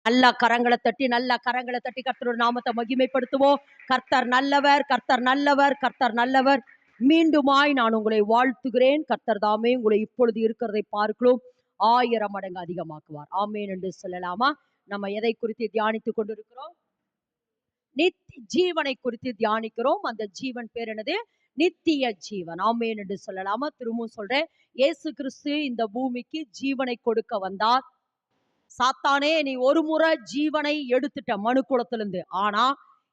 நல்ல கரங்களை தட்டி கர்த்தருடைய நாமத்தை மகிமைப்படுத்துவோம். கர்த்தர் நல்லவர், கர்த்தர் நல்லவர், கர்த்தர் நல்லவர். மீண்டுமாய் நான் உங்களை வாழ்த்துகிறேன். கர்த்தர் தாமே உங்களை இப்பொழுது இருக்கிறதை பார்க்கிறோம் 1000 மடங்கு அதிகமாக்குவார். ஆமேன் என்று சொல்லலாமா? நம்ம எதை குறித்து தியானித்துக் கொண்டிருக்கிறோம்? நித்திய ஜீவனை குறித்து தியானிக்கிறோம். அந்த ஜீவன் பேர் என்னது? நித்திய ஜீவன். ஆமேன் என்று சொல்லலாமா? திரும்பவும் சொல்றேன், இயேசு கிறிஸ்து இந்த பூமிக்கு ஜீவனை கொடுக்க வந்தார். சாத்தானே, நீ ஒரு முறை ஜீவனை எடுத்துட்ட மனு குலத்திலிருந்து, ஆனா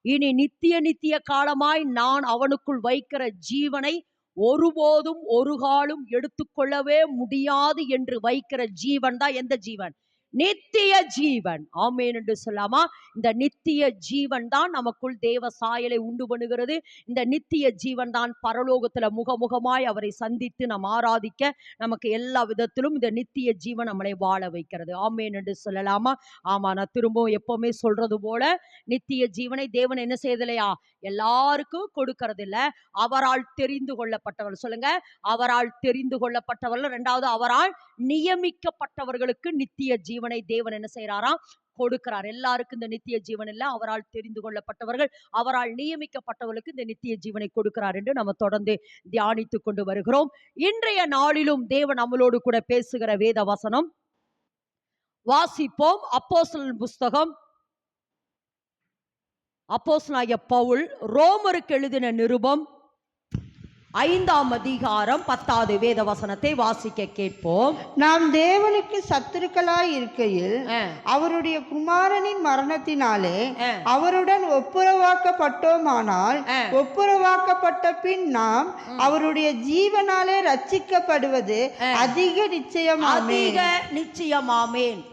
இனி நித்திய காலமாய் நான் அவனுக்குள் வைக்கிற ஜீவனை ஒருபோதும் ஒரு காலம் எடுத்துக்கொள்ளவே முடியாது என்று வைக்கிற ஜீவன் தான் எந்த ஜீவன்? நித்திய ஜீவன். ஆமேன் என்று சொல்லாமா? இந்த நித்திய ஜீவன் தான் நமக்குள் தேவ சாயலை உண்டு பண்ணுகிறது. இந்த நித்திய ஜீவன் தான் பரலோகத்துல முகமுகமாய் அவரை சந்தித்து நாம் ஆராதிக்க நமக்கு எல்லா விதத்திலும் இந்த நித்திய ஜீவன் நம்மளை வாழ வைக்கிறது. ஆமேன் என்று சொல்லலாமா? ஆமா, நான் திரும்பவும் எப்பவுமே சொல்றது போல, நித்திய ஜீவனை தேவன் என்ன செய்யலையா? எல்லாருக்கும் கொடுக்கறது இல்ல. அவரால் தெரிந்து கொள்ளப்பட்டவர். சொல்லுங்க, அவரால் தெரிந்து கொள்ளப்பட்டவர்கள். இரண்டாவது, அவரால் நியமிக்கப்பட்டவர்களுக்கு நித்திய ஜீவனை தேவன் என்ன செய்யறாராம்? கொடுக்கிறார். எல்லாருக்கும் இந்த நித்திய ஜீவன் இல்ல. அவரால் தெரிந்து கொள்ளப்பட்டவர்கள், அவரால் நியமிக்கப்பட்டவர்களுக்கு இந்த நித்திய ஜீவனை கொடுக்கிறார் என்று நம்ம தொடர்ந்து தியானித்துக் கொண்டு வருகிறோம். இன்றைய நாளிலும் தேவன் நம்மளோடு கூட பேசுகிற வேத வசனம் வாசிப்போம். அப்போஸ்தலர் புஸ்தகம், அப்போஸ்தலனாகிய பவுல் ரோமருக்கு எழுதின நிருபம் 5ஆம் அதிகாரம் 10வது வேத வசனத்தை வாசிக்க கேட்போம். நாம் தேவனுக்கு சத்துருக்களாய் இருக்கையில் அவருடைய குமாரனின் மரணத்தினாலே அவருடன் ஒப்புரவாக்கப்பட்டோமானால், ஒப்புரவாக்கப்பட்ட பின் நாம் அவருடைய ஜீவனாலே ரட்சிக்கப்படுவது அதிக நிச்சயமாமேன்.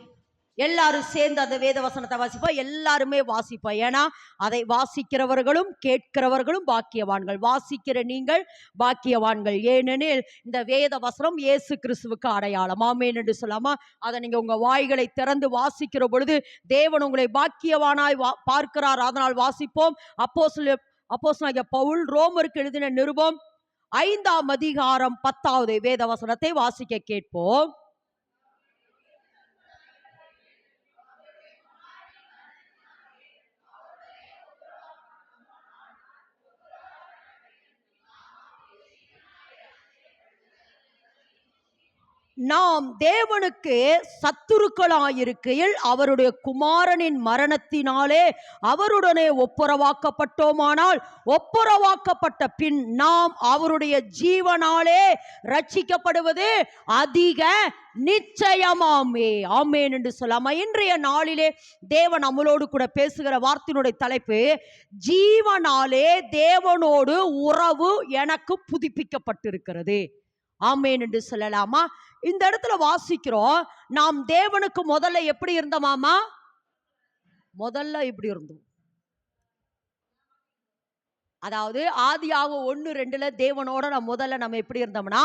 எல்லாரும் சேர்ந்து அந்த வேத வசனத்தை வாசிப்போம். எல்லாருமே வாசிப்போம். ஏன்னா அதை வாசிக்கிறவர்களும் கேட்கிறவர்களும் பாக்கியவான்கள். வாசிக்கிற நீங்கள் பாக்கியவான்கள். ஏனெனில் இந்த வேத வசனம் இயேசு கிறிஸ்துவுக்கு அடையாளம். ஆமேன் என்று சொல்லாமா? அதை நீங்க உங்க வாய்களை திறந்து வாசிக்கிற பொழுது தேவன் உங்களை பாக்கியவானாய் பார்க்கிறார். அதனால் வாசிப்போம். அப்போஸ்தலனாகிய பவுல் ரோமருக்கு எழுதின நிருபம் 5ஆம் அதிகாரம் 10வது வேத வசனத்தை வாசிக்க கேட்போம். நாம் தேவனுக்கு சத்துருக்களாயிருக்கையில் அவருடைய குமாரனின் மரணத்தினாலே அவருடனே ஒப்புரவாக்கப்பட்டோமானால், ஒப்புரவாக்கப்பட்ட பின் நாம் அவருடைய ஜீவனாலே ரட்சிக்கப்படுவது அதிக நிச்சயமாமே. ஆமேன் என்று சொல்லாமா? இன்றைய நாளிலே தேவன் நம்மளோடு கூட பேசுகிற வார்த்தையினுடைய தலைப்பு, ஜீவனாலே தேவனோடு உறவு எனக்கு புதுப்பிக்கப்பட்டிருக்கிறது. ஆமேன் என்று சொல்லலாமா? இந்த இடத்துல வாசிக்கிறோம், நாம் தேவனுக்கு முதல்ல எப்படி இருந்தோமாமா? முதல்ல எப்படி இருந்தோம்? அதாவது ஆதியாகமம் 1:2 தேவனோட முதல்ல நம்ம எப்படி இருந்தோம்னா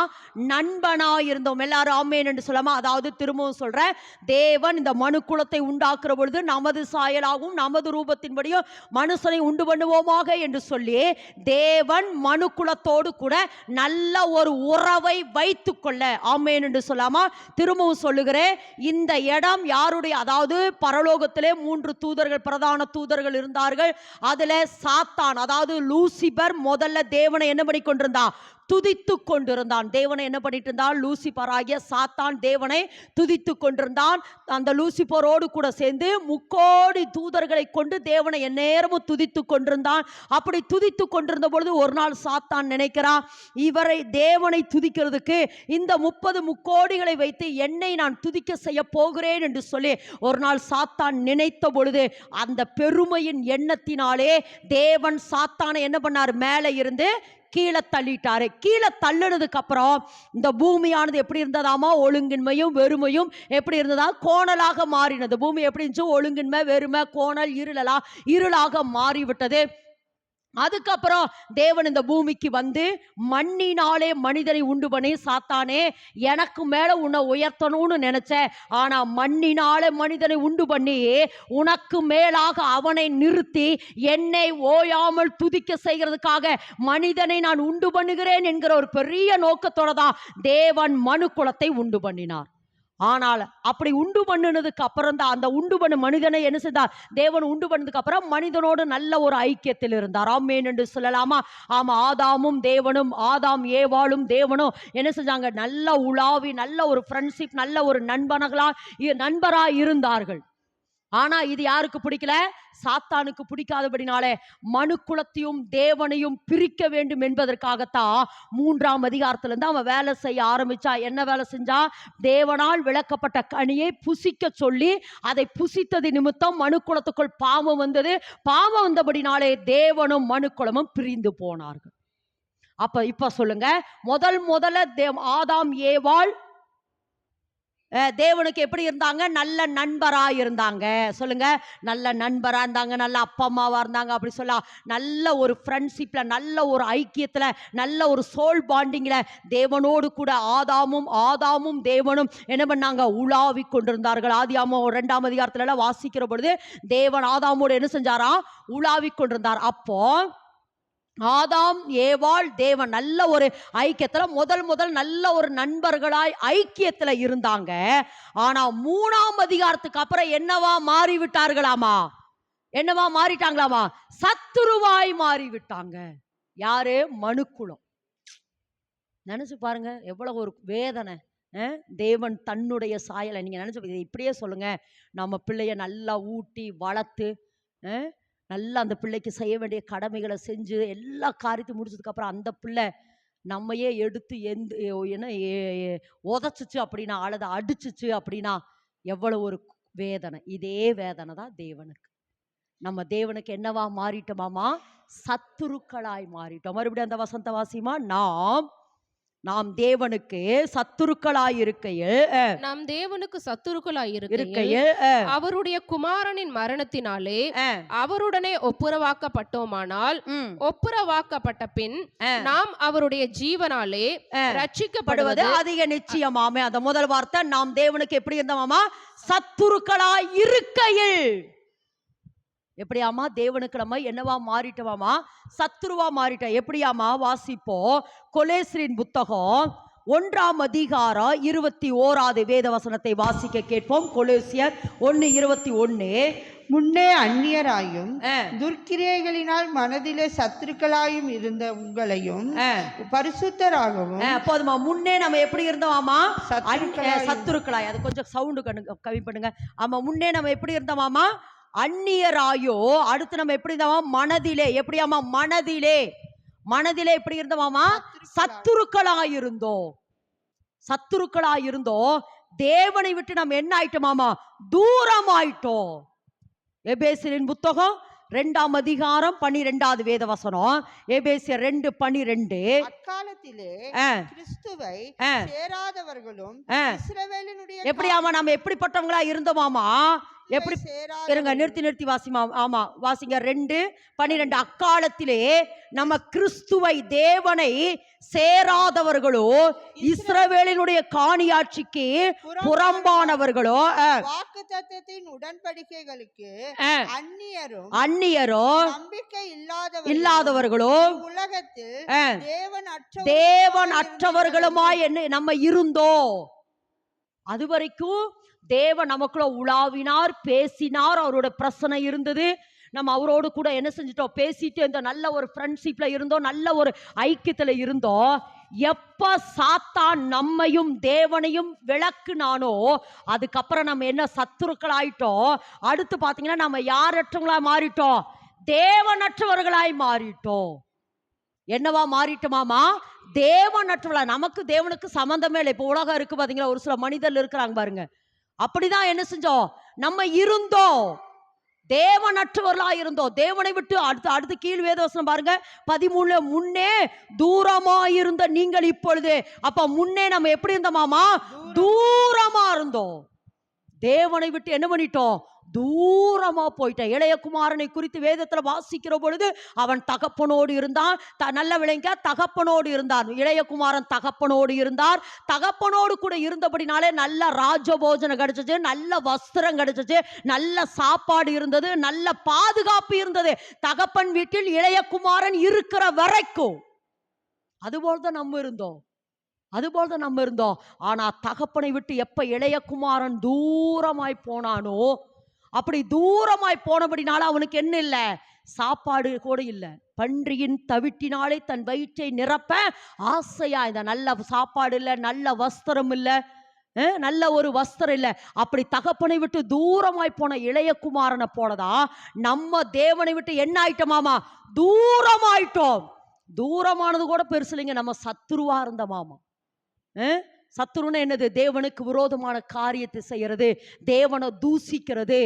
நண்பனா இருந்தோம். எல்லாரும் ஆமேன் என்று சொல்லாமா? அதாவது திரும்பவும் சொல்றேன், தேவன் இந்த மனு குலத்தை உண்டாக்குற பொழுது நமது சாயலாகவும் நமது ரூபத்தின்படியும் மனுஷனை உண்டு பண்ணுவோமாக என்று சொல்லி தேவன் மனு குலத்தோடு கூட நல்ல ஒரு உறவை வைத்துக் கொள்ள, ஆமேன் என்று சொல்லாமா? திரும்பவும் சொல்லுகிறேன், இந்த இடம் யாருடைய? அதாவது பரலோகத்திலே 3 தூதர்கள், பிரதான தூதர்கள் இருந்தார்கள். அதுல சாத்தான், அதாவது லூசிபர் முதல்ல தேவனை என்ன பண்ணி கொண்டிருந்தான்? துதித்து கொண்டிருந்தான். தேவனை என்ன பண்ணிட்டு இருந்தான்? லூசிபர் ஆகிய சாத்தான் தேவனை துதித்து கொண்டிருந்தான். அந்த லூசிபரோடு கூட சேர்ந்து 3 கோடி தூதர்களை கொண்டு தேவனை எந்நேரமும் துதித்து கொண்டிருந்தான். அப்படி துதித்து கொண்டிருந்த பொழுது ஒரு நாள் சாத்தான் நினைக்கிறான், இவரை தேவனை துதிக்கிறதுக்கு இந்த 30 முக்கோடிகளை வைத்து என்னை நான் துதிக்க செய்ய போகிறேன் என்று சொல்லி ஒரு நாள் சாத்தான் நினைத்த பொழுது அந்த பெருமையின் எண்ணத்தினாலே தேவன் சாத்தானை என்ன பண்ணார்? மேலே இருந்து கீழே தள்ளிட்டாரு. கீழே தள்ளினதுக்கு அப்புறம் இந்த பூமியானது எப்படி இருந்ததாமா? ஒழுங்கின்மையும் வெறுமையும் எப்படி இருந்ததா? கோணலாக மாறினது. பூமி எப்படி இருந்துச்சு? ஒழுங்கின்மை, வெறுமை, கோணல், இருளாக மாறிவிட்டது. அதுக்கப்புறம் தேவன் இந்த பூமிக்கு வந்து மண்ணினாலே மனிதனை உண்டு பண்ணி, சாத்தானே எனக்கு மேல உன்னை உயர்த்தணும்னு நினைச்ச, ஆனா மண்ணினாலே மனிதனை உண்டு பண்ணி உனக்கு மேலாக அவனை நிறுத்தி என்னை ஓயாமல் துதிக்க செய்கிறதுக்காக மனிதனை நான் உண்டு பண்ணுகிறேன் என்கிற ஒரு பெரிய நோக்கத்தோட தான் தேவன் மனு குலத்தை உண்டு பண்ணினார். ஆனால் அப்படி உண்டு பண்ணினதுக்கு அப்புறம் தான் அந்த உண்டு பண்ண மனிதனை என்ன செய்தார்? தேவன் உண்டு பண்ணதுக்கு அப்புறம் மனிதனோடு நல்ல ஒரு ஐக்கியத்தில் இருந்தார். ஆமென் என்று சொல்லலாமா? ஆமா, ஆதாமும் தேவனும், ஆதாம் ஏவாளும் தேவனும் என்ன செஞ்சாங்க? நல்ல உலாவி, நல்ல ஒரு ஃப்ரெண்ட்ஷிப், நல்ல ஒரு நண்பராய் இருந்தார்கள். ஆனா இது யாருக்கு பிடிக்கல? சாத்தானுக்கு பிடிக்காதபடினாலே மனுக்குலத்தையும் தேவனையும் பிரிக்க வேண்டும் என்பதற்காகத்தான் 3ஆம் அதிகாரத்துல இருந்து அவன் வேலை செய்ய ஆரம்பிச்சா. என்ன வேலை செஞ்சா? தேவனால் விளக்கப்பட்ட கனியை புசிக்க சொல்லி, அதை புசித்தது நிமித்தம் மனுக்குலத்துக்குள் பாவம் வந்தது. பாவம் வந்தபடினாலே தேவனும் மனுக்குலமும் பிரிந்து போனார்கள். இப்ப சொல்லுங்க, முதல்ல ஆதாம் ஏவாள் தேவனுக்கு எப்படி இருந்தாங்க? நல்ல நண்பரா இருந்தாங்க. சொல்லுங்க, நல்ல நண்பரா இருந்தாங்க, நல்ல அப்பா அம்மாவா இருந்தாங்க. அப்படி சொல்ல நல்ல ஒரு ஃப்ரெண்ட்ஷிப்ல, நல்ல ஒரு ஐக்கியத்துல, நல்ல ஒரு சோல் பாண்டிங்ல தேவனோடு கூட ஆதாமும் தேவனும் என்ன பண்ணாங்க? உலாவி கொண்டிருந்தார்கள். ஆதியாகமம் 2ஆம் அதிகாரத்துல எல்லாம் வாசிக்கிற பொழுது தேவன் ஆதாமோடு என்ன செஞ்சாரா? உலாவி கொண்டிருந்தார். அப்போ ஆதாம் ஏவாள் தேவன் நல்ல ஒரு ஐக்கியத்துல முதல் நல்ல ஒரு நண்பர்களாய் ஐக்கியத்துல இருந்தாங்க. ஆனா 3ஆம் அதிகாரத்துக்கு அப்புறம் என்னவா மாறிவிட்டார்களாமா? என்னவா மாறிட்டாங்களாமா? சத்துருவாய் மாறிவிட்டாங்க. யாரு? மனுக்குலம். நினைச்சு பாருங்க, எவ்வளவு ஒரு வேதனை. தேவன் தன்னுடைய சாயலை, நீங்க நினைச்சு இப்படியே சொல்லுங்க, நம்ம பிள்ளைய நல்லா ஊட்டி வளர்த்து நல்லா அந்த பிள்ளைக்கு செய்ய வேண்டிய கடமைகளை செஞ்சு எல்லா காரியத்தையும் முடிச்சதுக்கு அப்புறம் அந்த பிள்ளை நம்மையே எடுத்து உதச்சிச்சு அப்படின்னா, அல்லது அடிச்சிச்சு அப்படின்னா எவ்வளவு ஒரு வேதனை. இதே வேதனை தான் தேவனுக்கு. நம்ம தேவனுக்கு என்னவா மாறிட்டோமாமா? சத்துருக்களாய் மாறிட்டோம். மறுபடியும் அந்த வசந்த வாசிமா, நாம் தேவனுக்கு சத்துருக்களாய் இருக்கையில் அவருடைய குமாரனின் மரணத்தினாலே அவருடனே ஒப்புரவாக்கப்பட்டோமானால், ஒப்புரவாக்கப்பட்ட பின் நாம் அவருடைய ஜீவனாலே ரட்சிக்கப்படுவது அதிக நிச்சயமாமே. அந்த முதல் வார்த்தை, நாம் தேவனுக்கு எப்படி இருந்தோமாமா? சத்துருக்களாய் இருக்கையில். எப்படியாமா? தேவனுக்கு நம்ம என்னவா மாறிட்டோமாமா? சத்துருவா மாறிட்டோம். எப்படியாமா? வாசிப்போம். கொலேசியரின் புத்தகம் 1ஆம் அதிகாரம் 21வது வேத வசனத்தை வாசிக்க கேட்போம். கொலேசியர் 1:21. முன்னே அந்நியராயும் துர்க்கிரியைகளினால் மனதிலே சத்துருக்களாயும் இருந்த உங்களையும் பரிசுத்தராகவும். போதுமா? முன்னே நம்ம எப்படி இருந்தோமாமா? சத்துருக்களாய். அது கொஞ்சம் சவுண்டு கம்மி பண்ணுங்க. ஆமா, முன்னே நம்ம எப்படி இருந்தோமாமா? அந்நியராயோ. அடுத்து நம்ம எப்படி இருந்தோமா? மனதிலே. எப்படியாமா? மனதிலே எப்படி இருந்தோமாமா? சத்துருக்களாயிருந்தோம். தேவனை விட்டு நம்ம என்ன ஆயிட்டோமாமா? தூரம் ஆயிட்டோம். எபேசியரின் புத்தகம் 2ஆம் அதிகாரம் 12வது வேத வசனம். எபேசியர் 2:12. அக்காலத்திலே கிறிஸ்துவை சேராதவர்களும் இஸ்ரவேலினுடைய. எப்படியாமா? நம்ம எப்படிப்பட்டவங்களா இருந்தோமாமா? எப்படி இருங்க, நிறுத்தி வாசிமா. ஆமா, வாசிங்க. 2:12. அக்காலத்திலே நம்ம கிறிஸ்துவை, தேவனை சேராதவர்களோ, இஸ்ரவேலினுடைய காணியாட்சிக்கு புறம்பானவர்களோ, வாக்குத்தத்தத்தின் உடன்படிக்கைகளுக்கு அந்நியரோ, நம்பிக்கை இல்லாதவர்களோ, உலகத்தில் தேவன் அற்றவர்களுமாய் நம்ம இருந்தோம். அதுவரைக்கும் தேவன் நமக்குள்ள உலாவினார், பேசினார், அவரோட பிரச்சனை இருந்தது. நம்ம அவரோடு கூட என்ன செஞ்சிட்டோம்? பேசிட்டு இந்த நல்ல ஒரு ஃப்ரெண்ட்ஷிப்ல இருந்தோம், நல்ல ஒரு ஐக்கியத்துல இருந்தோம். எப்ப சாத்தான் நம்மையும் தேவனையும் விளக்குனானோ, அதுக்கப்புறம் நம்ம என்ன? சத்துருக்கள் ஆயிட்டோம். அடுத்து பாத்தீங்கன்னா நம்ம யாரற்றவங்களா மாறிட்டோம்? தேவனற்றவர்களாய் மாறிட்டோம். என்னவா மாறிட்டோமாமா? தேவனற்றவளா. நமக்கு தேவனுக்கு சம்பந்தமே இல்லை. இப்போ உலகம் இருக்கு பாத்தீங்களா, ஒரு சில மனிதர்கள் இருக்கிறாங்க பாருங்க, அப்படிதான் என்ன செஞ்சோம்? நம்ம இருந்தோம், தேவனற்றவர்களா இருந்தோம். தேவனை விட்டு அடுத்து கீழ் வேதவசனம் பாருங்க 13. முன்னே தூரமாயிருந்த நீங்கள் இப்பொழுது. அப்ப முன்னே நம்ம எப்படி இருந்தோமாமா? தூரமா இருந்தோம். தேவனை விட்டு என்ன பண்ணிட்டோம்? தூரமா போயிட்டேன். இளையகுமாரனை குறித்து வேதத்துல வாசிக்கிற பொழுது அவன் தகப்பனோடு இருந்தான். நல்ல விளைங்க, தகப்பனோடு இருந்தான். இளையகுமாரன் தகப்பனோடு இருந்தார். தகப்பனோடு கூட இருந்தபடினாலே நல்ல ராஜபோஜனம் கிடைச்சிச்சு, நல்ல வஸ்திரம் கிடைச்சிச்சு, நல்ல சாப்பாடு இருந்தது, நல்ல பாதுகாப்பு இருந்தது. தகப்பன் வீட்டில் இளையகுமாரன் இருக்கிற வரைக்கும் அதுபோல்தான் நம்ம இருந்தோம். அதுபோல நம்ம இருந்தோம். ஆனா தகப்பனை விட்டு எப்ப இளைய குமாரன் தூரமாய் போனானோ, அப்படி தூரமாய் போனபடினால அவனுக்கு என்ன இல்ல, சாப்பாடு கூட இல்ல. பன்றியின் தவிட்டினாலே தன் வயிற்றை நிரப்ப ஆசையா, இந்த நல்ல சாப்பாடு இல்ல, நல்ல வஸ்திரம் இல்ல, நல்ல ஒரு வஸ்திரம் இல்ல. அப்படி தகப்பனை விட்டு தூரமாய் போன இளைய குமாரனை போலதான் நம்ம தேவனை விட்டு என்ன ஆயிட்டோமாமா, தூரமாயிட்டோம். தூரமானது கூட பெருசு இல்லைங்க, நம்ம சத்துருவா இருந்த மாமா. சத்துருன்னு என்னது? தேவனுக்கு விரோதமான காரியத்தை செய்யறது, தேவனை தூசிக்கிறது.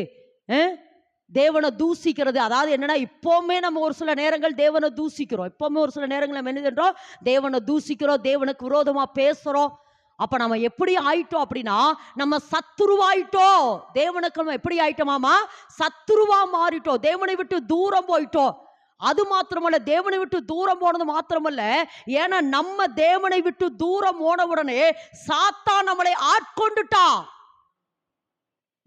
தேவனை தூசிக்கிறது அதாவது என்னன்னா, இப்பவுமே நம்ம ஒரு சில நேரங்கள் தேவனை தூசிக்கிறோம். இப்பவுமே ஒரு சில நேரங்கள் நம்ம என்ன பண்றோம், தேவனை தூசிக்கிறோம், தேவனுக்கு விரோதமா பேசுறோம். அப்ப நம்ம எப்படி ஆயிட்டோம் அப்படின்னா, நம்ம சத்துருவாயிட்டோம். தேவனுக்கு நம்ம எப்படி ஆயிட்டோமாமா, சத்துருவா மாறிட்டோம். தேவனை விட்டு தூரம் போயிட்டோம். அது மாத்திரமல்ல, தேவனை விட்டு தூரம் போனது மாத்திரமல்ல, ஏன்னா நம்ம தேவனை விட்டு தூரம் போன உடனே சாத்தான் நம்மளை ஆட்கொண்டுட்டான்.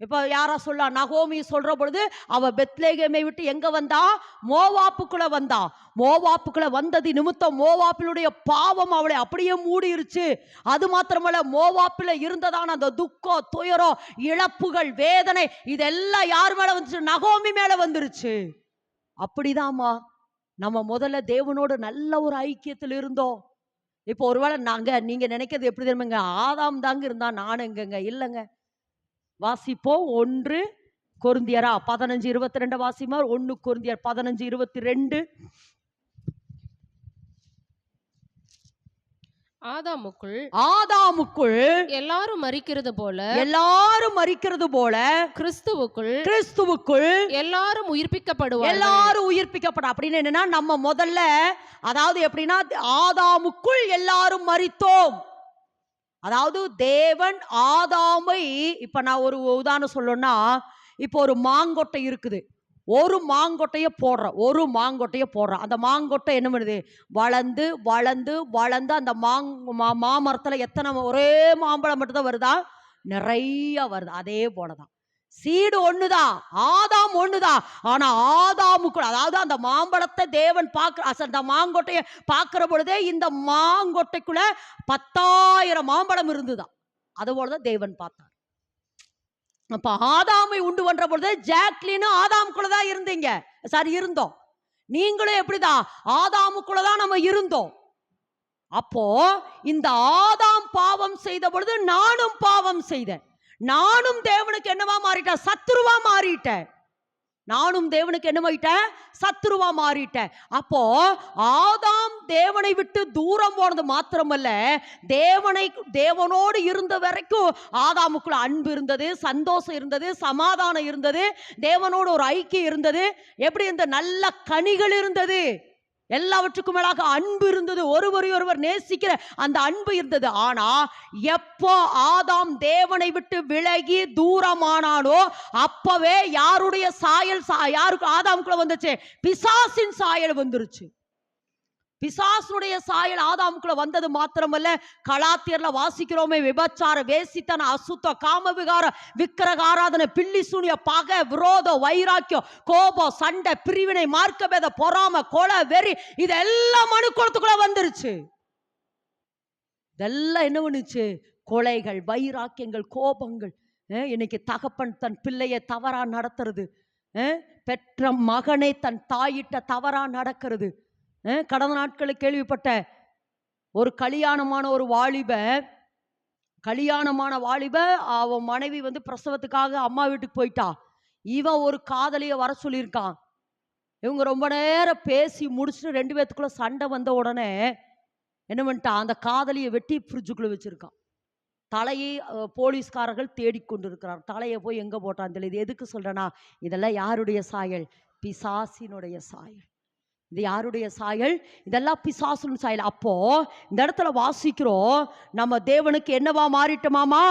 இப்ப யாரா சொல்ல, நகோமி சொல்ற பொழுது அவ பெத்லேகேமை விட்டு எங்க வந்தா, மோவாப்புக்குள்ள வந்தா. மோவாப்புக்குள்ள வந்தது நிமித்தம் மோவாப்பினுடைய பாவம் அவளை அப்படியே மூடிருச்சு. அது மாத்திரமல்ல, மோவாப்பில இருந்ததான அந்த துக்கம், துயரம், இழப்புகள், வேதனை, இதெல்லாம் யார் மேல வந்துச்சு, நகோமி மேல வந்துருச்சு. அப்படிதாம்மா நம்ம முதல்ல தேவனோடு நல்ல ஒரு ஐக்கியத்தில் இருந்தோம். இப்போ ஒருவேளை நீங்க நினைக்கிறது எப்படி தெரியுமாங்க, ஆதாம் தாங்க இருந்தா நானும் எங்கங்க இல்லைங்க. வாசிப்போம் 1 கொரிந்தியரா 15:22 வாசிமா. 1 கொரிந்தியர் 15:22. ஆதாமுக்குள் எல்லாரும் மரிக்கிறது போல கிறிஸ்துவுக்குள் எல்லாரும் உயிர்ப்பிக்கப்பட. அப்படின்னு என்னன்னா, நம்ம முதல்ல அதாவது எப்படின்னா, ஆதாமுக்குள் எல்லாரும் மரித்தோம். அதாவது தேவன் ஆதாமை, இப்ப நான் ஒரு உதாரணம் சொல்லணும்னா, இப்போ ஒரு மாங்கொட்டை இருக்குது, ஒரு மாங்கொட்டைய போடுற அந்த மாங்கொட்டை என்ன பண்ணுது, வளர்ந்து வளர்ந்து வளர்ந்து அந்த மாமரத்துல எத்தனை, ஒரே மாம்பழம் மட்டும் தான் வருதா, நிறைய வருது. அதே போலதான் சீடு ஒண்ணுதான், ஆதாம் ஒண்ணுதான். ஆனா ஆதாமுக்குள்ள, அதாவது அந்த மாம்பழத்தை தேவன் அந்த மாங்கொட்டைய பார்க்கிற பொழுதே இந்த மாங்கொட்டைக்குள்ள 10,000 மாம்பழம் இருந்துதான். அது போலதான் தேவன் பார்த்தார். அப்ப ஆதாமை உண்டு பண்ற பொழுது ஜாக்லினும் ஆதாமுக்குள்ளதான் இருந்தோம். நீங்களும் எப்படிதான், ஆதாமுக்குள்ளதான் நம்ம இருந்தோம். அப்போ இந்த ஆதாம் பாவம் செய்த பொழுது நானும் பாவம் செய்தேன். நானும் தேவனுக்கு என்னவா மாறிட்டேன், சத்துருவா மாறிட்டேன். நானும் தேவனுக்கு என்னமாயிட்டேன், சத்துருவா மாறிட்டேன். அப்போ ஆதாம் தேவனை விட்டு தூரம் போனது மாத்திரமல்ல, தேவனோடு இருந்த வரைக்கும் ஆதாமுக்குள்ள அன்பு இருந்தது, சந்தோஷம் இருந்தது, சமாதானம் இருந்தது, தேவனோடு ஒரு ஐக்கியம் இருந்தது. எப்படி இந்த நல்ல கனிகள் இருந்தது, எல்லாவற்றுக்கும் மேலாக அன்பு இருந்தது, ஒருவர் நேசிக்கிற அந்த அன்பு இருந்தது. ஆனா எப்போ ஆதாம் தேவனை விட்டு விலகி தூரமானானோ, அப்பவே யாருடைய சாயல் யாருக்கு ஆதாமுக்குள்ள வந்துச்சு, பிசாசின் சாயல் வந்துருச்சு. பிசாசுடைய சாயல் ஆதாமுக்குள்ள வந்தது மாத்திரமல்ல, கலாத்தியர்ல வாசிக்கிறோமே, விபச்சார, வேசித்தன, அசுத்த, காம விகார, விக்கிரக ஆராதனை, பில்லி சூனிய, பகை, விரோதம், வைராக்கியம், கோபம், சண்டை, பிரிவினை, மார்க்கபேத, பொறாம, கொலை, வெறி, இதெல்லாம் மனுக்குலத்துக்குள்ள வந்துருச்சு. இதெல்லாம் என்ன பண்ணுச்சு, கொலைகள், வைராக்கியங்கள், கோபங்கள். இன்னைக்கு தகப்பன் தன் பிள்ளையை தவறா நடத்துறது, பெற்ற மகனை தன் தாயிட்ட தவறா நடக்கிறது. கடந்த நாட்களில் கேள்விப்பட்ட ஒரு கல்யாணமான வாலிப அவன் மனைவி பிரசவத்துக்காக அம்மா வீட்டுக்கு போயிட்டா. இவன் ஒரு காதலிய வர சொல்லியிருக்கான். இவங்க ரொம்ப நேரம் பேசி முடிச்சுட்டு 2 பேத்துக்குள்ள சண்டை வந்த உடனே என்ன பண்ணிட்டான், அந்த காதலியை வெட்டி ஃப்ரிட்ஜுக்குள்ள வச்சிருக்கான். தலையை போலீஸ்காரர்கள் தேடிக்கொண்டிருக்கிறார். தலையை போய் எங்க போட்டான்னு தெரியல. இது எதுக்கு சொல்றேன்னா, இதெல்லாம் யாருடைய சாயல், பிசாசினுடைய சாயல். இது யாருடைய சாயல், இதெல்லாம் பிசாசுன் சாயல். அப்போ இந்த இடத்துல வாசிக்கிறோம், நம்ம தேவனுக்கு என்னவா மாறிட்டோமாமா,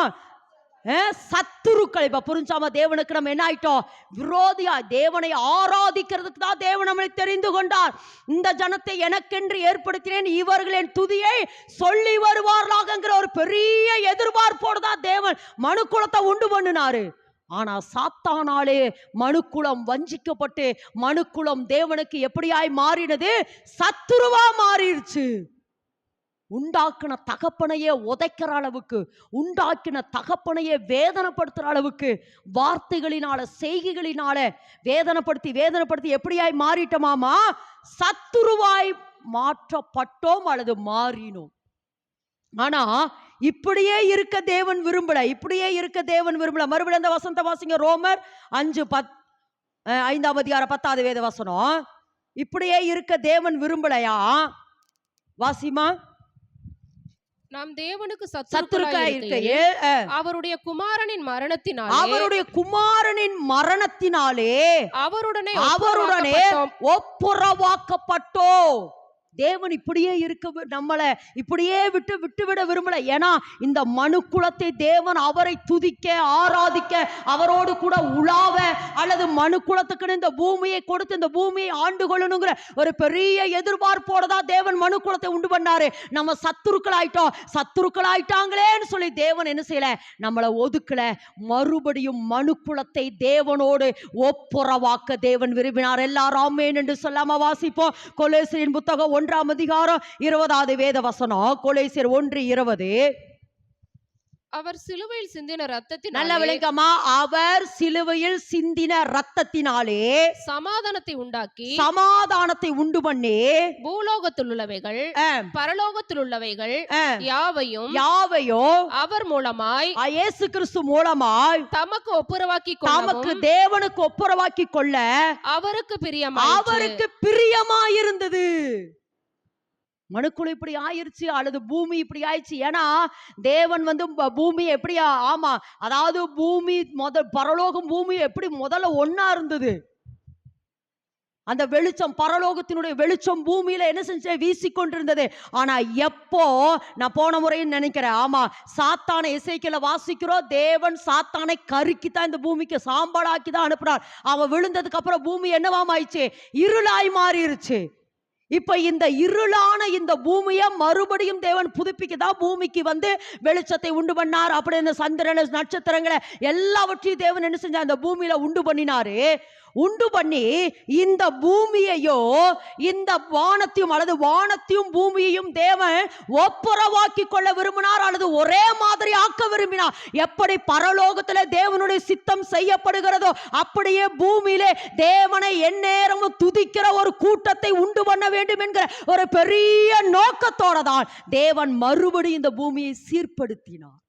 சத்துருக்கள். இப்ப புரிஞ்சாம, தேவனுக்கு நம்ம என்ன ஆயிட்டோம், விரோதியா. தேவனை ஆராதிக்கிறதுக்கு தான் தேவன் நம்மளை தெரிந்து கொண்டார். இந்த ஜனத்தை எனக்கென்று ஏற்படுத்தினேன், இவர்கள் என் துதியை சொல்லி வருவார்களாங்கிற ஒரு பெரிய எதிர்பார்ப்போடு தான் தேவன் மனுக்குலத்தை உண்டு பண்ணினாரு. ஆனா சாத்தானாலே மனுக்குலம் வஞ்சிக்கப்பட்டு மனுக்குலம் தேவனுக்கு எப்படியாய் மாறினது, சத்துருவா மாறிடுச்சு. உண்டாக்கின தகப்பனையே உதைக்கிற அளவுக்கு, உண்டாக்கின தகப்பனையே வேதனைப்படுத்துற அளவுக்கு வார்த்தைகளினால, செய்கைகளினால வேதனைப்படுத்தி எப்படியாய் மாறிட்டோமாமா? சத்துருவாய் மாற்றப்பட்டோம் அல்லது மாறினோம். ஆனா இப்படியே இருக்க தேவன் விரும்பல. மறுபடியும் அந்த வசனத்தை வாசிங்க. ரோமர் 5:5 10வது வேத வசனம். இப்படியே இருக்க தேவன் விரும்பலையா? வாசிமா. நாம் தேவனுக்கு சத்துருக்காய் இருக்கையே அவருடைய குமாரனின் மரணத்தினாலே அவருடனே ஒப்புரவாக்கப்பட்டோம். தேவன் இப்படியே இருக்க நம்மளை இப்படியே விட விரும்பல. ஏன்னா இந்த மனு குலத்தை தேவன் அவரை துதிக்க, ஆராதிக்க, அவரோடு கூட உலாவ, அல்லது மனு குலத்துக்குன்னு இந்த பூமியை கொடுத்து இந்த பூமியை ஆண்டு கொள்ளணுங்கிற ஒரு பெரிய எதிர்பார்ப்போட தான் தேவன் மனு குலத்தை உண்டு பண்ணாரு. நம்ம சத்துருக்கள் ஆயிட்டாங்களேன்னு சொல்லி தேவன் என்ன செய்யல? நம்மளை ஒதுக்கல. மறுபடியும் மனு குலத்தை தேவனோடு ஒப்புரவாக்க தேவன் விரும்பினார். எல்லாரும் ஆமென் என்று சொல்லாம வாசிப்போம். கொலோசியர் புத்தகம் 1ஆம் அதிகாரம் 20வது வேத வசனம். கொலோசியர் 1:20. அவர் சிலுவையில் சிந்தின இரத்தத்தினாலே, நல்ல விளக்கமா, அவர் சிலுவையில் சிந்தின இரத்தத்தினாலே சமாதானத்தை உண்டு பண்ணி பூலோகத்தில் உள்ளவைகள் பரலோகத்தில் உள்ளவைகள் யாவையும் அவர் மூலமாய், இயேசு கிறிஸ்து மூலமாய் தமக்கு தேவனுக்கு ஒப்புரவாக்கி கொள்ள அவருக்கு பிரியமாயிருந்தது. மனுக்குழு இப்படி ஆயிருச்சு அல்லது பூமி இப்படி ஆயிடுச்சு. ஏன்னா தேவன் பூமி எப்படி, ஆமா, அதாவது பூமி பரலோகம் பூமி எப்படி முதல்ல ஒன்னா இருந்தது. அந்த வெளிச்சம், பரலோகத்தினுடைய வெளிச்சம் பூமியில என்ன செஞ்ச வீசிக்கொண்டிருந்தது. ஆனா எப்போ, நான் போன முறைன்னு நினைக்கிறேன், ஆமா, சாத்தானை எசேக்கியேல வாசிக்கிறோம். தேவன் சாத்தானை கருக்கித்தான் இந்த பூமிக்கு சாம்பலாக்கி தான் அனுப்புறார். அவன் விழுந்ததுக்கு அப்புறம் பூமி என்னவாம் ஆயிடுச்சு? இருளாய் மாறிடுச்சு. இப்ப இந்த இருளான இந்த பூமியை மறுபடியும் தேவன் புதுப்பிக்கதான் பூமிக்கு வெளிச்சத்தை உண்டு பண்ணார். அப்படி இந்த சந்திரன், நட்சத்திரங்களை எல்லாவற்றையும் தேவன் என்ன செஞ்சார்? இந்த பூமியில உண்டு பண்ணினாரு. உண்டு பண்ணி இந்த பூமியையோ, இந்த வானத்தையும் அல்லது வானத்தையும் பூமியையும் தேவன் ஒப்புரவாக்கி கொள்ள விரும்பினார் அல்லது ஒரே மாதிரி ஆக்க விரும்பினார். எப்படி பரலோகத்துல தேவனுடைய சித்தம் செய்யப்படுகிறதோ அப்படியே பூமியிலே தேவனை எந்நேரமும் துதிக்கிற ஒரு கூட்டத்தை உண்டு பண்ண வேண்டும் என்கிற ஒரு பெரிய நோக்கத்தோட தான் தேவன் மறுபடியும் இந்த பூமியை சீர்படுத்தினார்.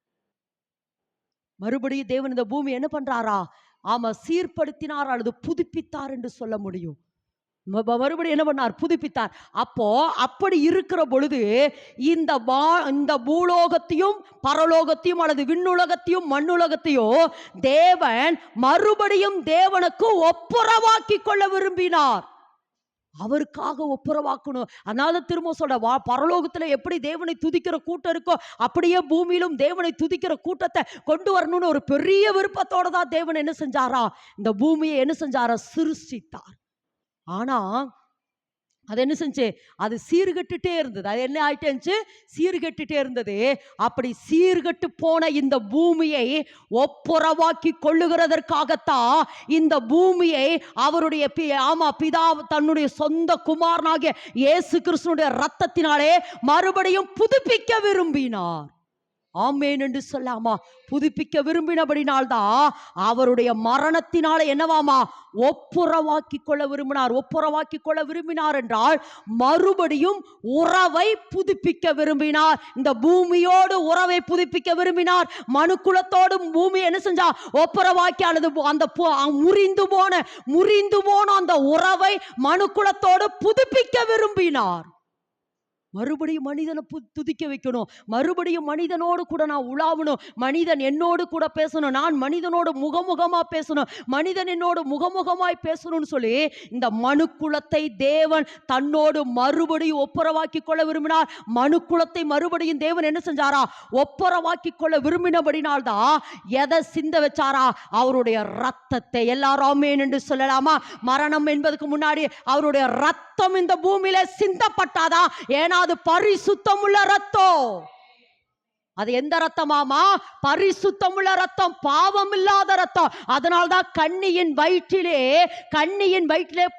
மறுபடியும் தேவன் இந்த பூமி என்ன பண்றாரா? ஆமா, சீர்படுத்தினார் அல்லது புதுப்பித்தார் என்று சொல்ல முடியும். மறுபடியும் என்ன பண்ணார்? புதுப்பித்தார். அப்போ அப்படி இருக்கிற பொழுது இந்த பூலோகத்தையும் பரலோகத்தையும் அல்லது விண்ணுலகத்தையும் மண்ணுலகத்தையும் தேவன் மறுபடியும் தேவனுக்கு ஒப்புரவாக்கி கொள்ள விரும்பினார். அவருக்காக ஒப்புரவாக்கணும். அதனால திரும்ப சொல்ற, பரலோகத்துல எப்படி தேவனை துதிக்கிற கூட்டம் இருக்கோ அப்படியே பூமியிலும் தேவனை துதிக்கிற கூட்டத்தை கொண்டு வரணும்னு ஒரு பெரிய விருப்பத்தோட தான் தேவன் என்ன செஞ்சாரா? இந்த பூமியை என்ன செஞ்சாரா? சிருஷ்டித்தார். ஆனா அது என்ன செஞ்சு? அது சீர்கட்டுட்டே இருந்தது. அது என்ன ஆயிட்டு? சீர்கட்டுட்டே இருந்தது. அப்படி சீர்கட்டு போன இந்த பூமியை ஒப்புரவாக்கி கொள்ளுகிறதற்காகத்தான் இந்த பூமியை அவருடைய பிதா தன்னுடைய சொந்த குமாரனாகிய இயேசு கிறிஸ்துவினுடைய இரத்தத்தினாலே மறுபடியும் புதுப்பிக்க விரும்பினார். ஆமென் என்று சொல்லாமா? புதுப்பிக்க விரும்பினபடினால்தான் அவருடைய மரணத்தினால என்னவாமா? ஒப்புரவாக்கி கொள்ள விரும்பினார். ஒப்புரவாக்கி கொள்ள விரும்பினார் என்றால் மறுபடியும் உறவை புதுப்பிக்க விரும்பினார். இந்த பூமியோடு உறவை புதுப்பிக்க விரும்பினார். மனுக்குலத்தோடு பூமி என்ன செஞ்சா? ஒப்புரவாக்கி அல்லது அந்த முறிந்து போன அந்த உறவை மனுக்குலத்தோடு புதுப்பிக்க விரும்பினார். மறுபடியும் மனிதனை துதிக்க வைக்கணும். மறுபடியும் மனிதனோடு கூட நான் உலாவணும். மனிதன் என்னோடு கூட பேசணும். நான் மனிதனோடு முகமுகமா பேசணும். மனிதன் என்னோடு முகமுகமாய் பேசணும்னு சொல்லி இந்த மனுக்குலத்தை தேவன் தன்னோடு மறுபடியும் ஒப்புரவாக்கி கொள்ள விரும்பினார். மனுக்குலத்தை மறுபடியும் தேவன் என்ன செஞ்சாரா? ஒப்புரவாக்கி கொள்ள விரும்பினபடினால்தான் எதை சிந்த வச்சாரா? அவருடைய ரத்தத்தை. எல்லாரும் ஆமென் என்று சொல்லலாமா? மரணம் என்பதற்கு முன்னாடி அவருடைய ரத்தம் இந்த பூமியில சிந்தப்பட்டாதா? ஏன்னா அது பரிசுத்தமுள்ள ரத்தம். அது எந்த ரத்தமாமா? பரிசுத்தமுள்ள ரத்தம், பாவம் இல்லாத ரத்தம். அதனால்தான் கன்னியின் வயிற்றிலே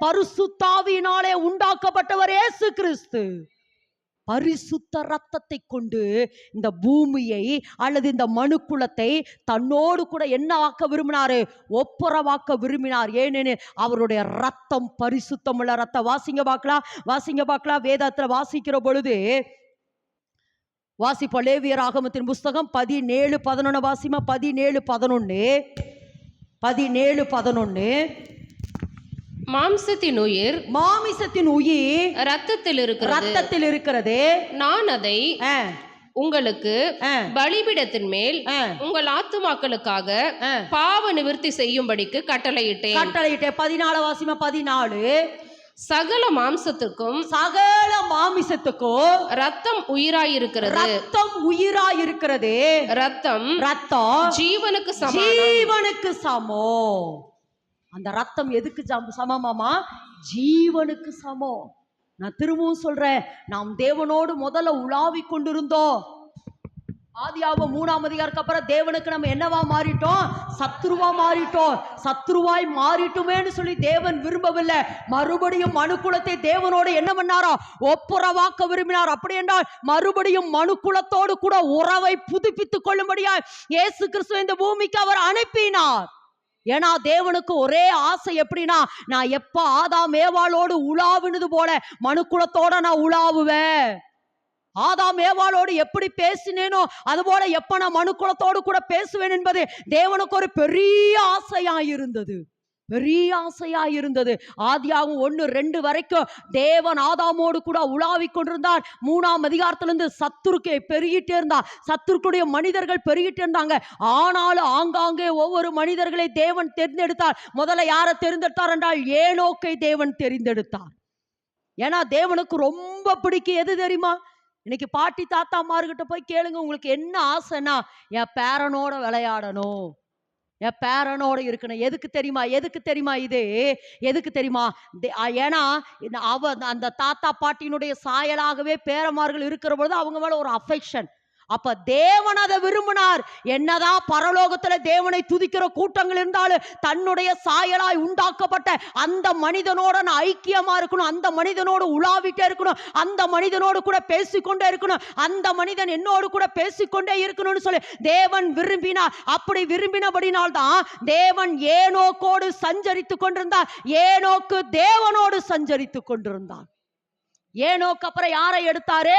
பரிசுத்தாவியினாலே உண்டாக்கப்பட்டவர் இயேசு கிறிஸ்து. பரிசுத்த ரத்தத்தை கொண்டு இந்த பூமியை அல்லது இந்த மனுக்குலத்தை தன்னோடு கூட என்ன ஆக்க விரும்பினாரு? ஒப்புரவாக்க விரும்பினார். ஏனெனில் அவருடைய ரத்தம் பரிசுத்தமுள்ள ரத்தம். வாசிங்க பார்க்கலாம். வேதத்துல வாசிக்கிற பொழுது வாசிப்போம். லேவியராகமத்தின் புஸ்தகம் 17:11 வாசிமா. 17:11 மாம்சத்தின் உயிர் ரத்தத்தில் இருக்கிறது. நான் அதை உங்களுக்கு பலிபீடத்தின் மேல் உங்கள் ஆத்துமாக்களுக்காக பாவ நிவர்த்தி செய்யும்படிக்கு கட்டளையிட்டேன். 14 வாசிமா. 14 சகல மாம்சத்துக்கும் ரத்தம் உயிராயிருக்கிறது. ரத்தம் ஜீவனுக்கு சமம். அந்த ரத்தம் எதுக்கு சமமாமா? ஜீவனுக்கு சமம். நான் திரும்பவும் சொல்றேன், நாம் தேவனோடு முதல்ல உலாவி கொண்டிருந்தோம். ஆதியாகமம் 3ஆம் அதிகாரத்துக்கு அப்புறம் தேவனுக்கு நம்ம என்னவா மாறிட்டோம்? சத்துருவா மாறிட்டோம். சத்துருவாய் மாறிட்டுமேன்னு சொல்லி தேவன் விரும்பவில்லை. மறுபடியும் மனுக்குலத்தை தேவனோடு என்ன பண்ணாரோ? ஒப்புரவாக்க விரும்பினார். அப்படி என்றால் மறுபடியும் மனுக்குலத்தோடு கூட உறவை புதுப்பித்துக் கொள்ளும்படியாய் இயேசு கிறிஸ்து இந்த பூமிக்கு அவர் அனுப்பினார். ஏன்னா தேவனுக்கு ஒரே ஆசை எப்படின்னா, நான் எப்ப ஆதாம் ஏவாளோடு உலாவினது போல மனுக்குலத்தோட நான் உலாவுவேன். ஆதாம் ஏவாளோடு எப்படி பேசினேனோ அதுபோல எப்ப நான் மனுக்குலத்தோடு கூட பேசுவேன் என்பது தேவனுக்கு ஒரு பெரிய ஆசையாயிருந்தது. ஆதியாகமம் 1-2 வரைக்கும் தேவன் ஆதாமோடு கூட உலாவிக் கொண்டிருந்தார். 3ஆம் அதிகாரத்திலிருந்து சத்துருக்கு பெருகிட்டே இருந்தார். சத்துருக்குடைய மனிதர்கள் பெருகிட்டே இருந்தாங்க. ஆனாலும் ஆங்காங்கே ஒவ்வொரு மனிதர்களை தேவன் தெரிந்தெடுத்தார். முதல்ல யாரை தெரிந்தெடுத்தார் என்றால் ஏனோக்கை தேவன் தெரிந்தெடுத்தார். ஏன்னா தேவனுக்கு ரொம்ப பிடிக்கும் எது தெரியுமா? இன்னைக்கு பாட்டி தாத்தா அம்மார்கிட்ட போய் கேளுங்க, உங்களுக்கு என்ன ஆசைன்னா, என் பேரனோட விளையாடணும், என் பேரனோட இருக்கணும். எதுக்கு தெரியுமா இது? எதுக்கு தெரியுமா? ஏன்னா அந்த தாத்தா பாட்டியினுடைய சாயலாகவே பேரமார்கள் இருக்கிற பொழுது அவங்க மேல ஒரு அஃபெக்ஷன். அப்ப தேவன் அதை விரும்பினார். என்னதான் பரலோகத்துல தேவனை துதிக்கிற கூட்டங்கள் இருந்தாலும் தன்னுடைய சாயலாய் உண்டாக்கப்பட்ட அந்த மனிதனோட நான் ஐக்கியமா இருக்கணும், அந்த மனிதனோடு உலாவிட்டே இருக்கணும், அந்த மனிதனோடு கூட பேசிக்கொண்டே இருக்கணும், அந்த மனிதன் என்னோடு கூட பேசிக்கொண்டே இருக்கணும்னு சொல்லி தேவன் விரும்பினார். அப்படி விரும்பினபடினால்தான் தேவன் ஏனோக்கோடு சஞ்சரித்து கொண்டிருந்தார். ஏனோக்கு தேவனோடு சஞ்சரித்து கொண்டிருந்தார். ஏனோக்கு அப்புறம் யாரை எடுத்தாரு?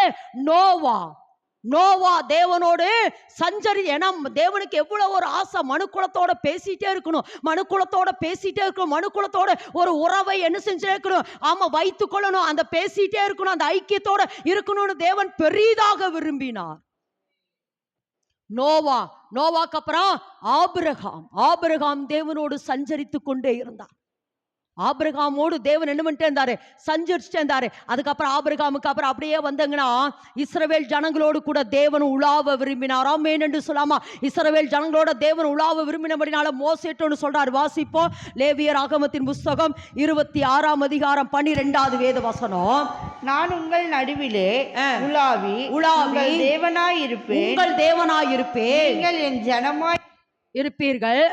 நோவா தேவனோடு சஞ்சரி. ஏன்னா தேவனுக்கு எவ்வளவு ஒரு ஆசை, மனுக்குலத்தோட பேசிட்டே இருக்கணும், மனுக்குலத்தோட ஒரு உறவை என்ன செஞ்சே இருக்கணும், ஆமா வைத்துக் கொள்ளணும், அந்த பேசிட்டே இருக்கணும், அந்த ஐக்கியத்தோட இருக்கணும்னு தேவன் பெரிதாக விரும்பினார். நோவாக்கு அப்புறம் ஆபிரகாம் தேவனோடு சஞ்சரித்து கொண்டே இருந்தார். ஆபிரகாமோடு தேவன் என்ன பண்ணிட்டே இருந்தாரு? சஞ்சரிச்சுட்டே இருந்தாரு. அதுக்கப்புறம் ஆபிரகாமுக்கு அப்புறம் அப்படியே வந்தங்கன்னா இஸ்ரவேல் ஜனங்களோடு கூட தேவன் உலாவ விரும்பினார். ஆமென் என்று சொல்லாமா? இஸ்ரவேல் ஜனங்களோட தேவன் உலாவ விரும்பினபடினால மோசேட்டோன்னு சொல்றாரு. வாசிப்போம். லேவியராகமத்தின் புஸ்தகம் 26ஆம் அதிகாரம் 12வது வேத வசனம். நான் உங்கள் நடுவிலே உலாவி தேவனாயிருப்பேன், நீங்கள் என் ஜனமாய் இருப்பீர்கள்.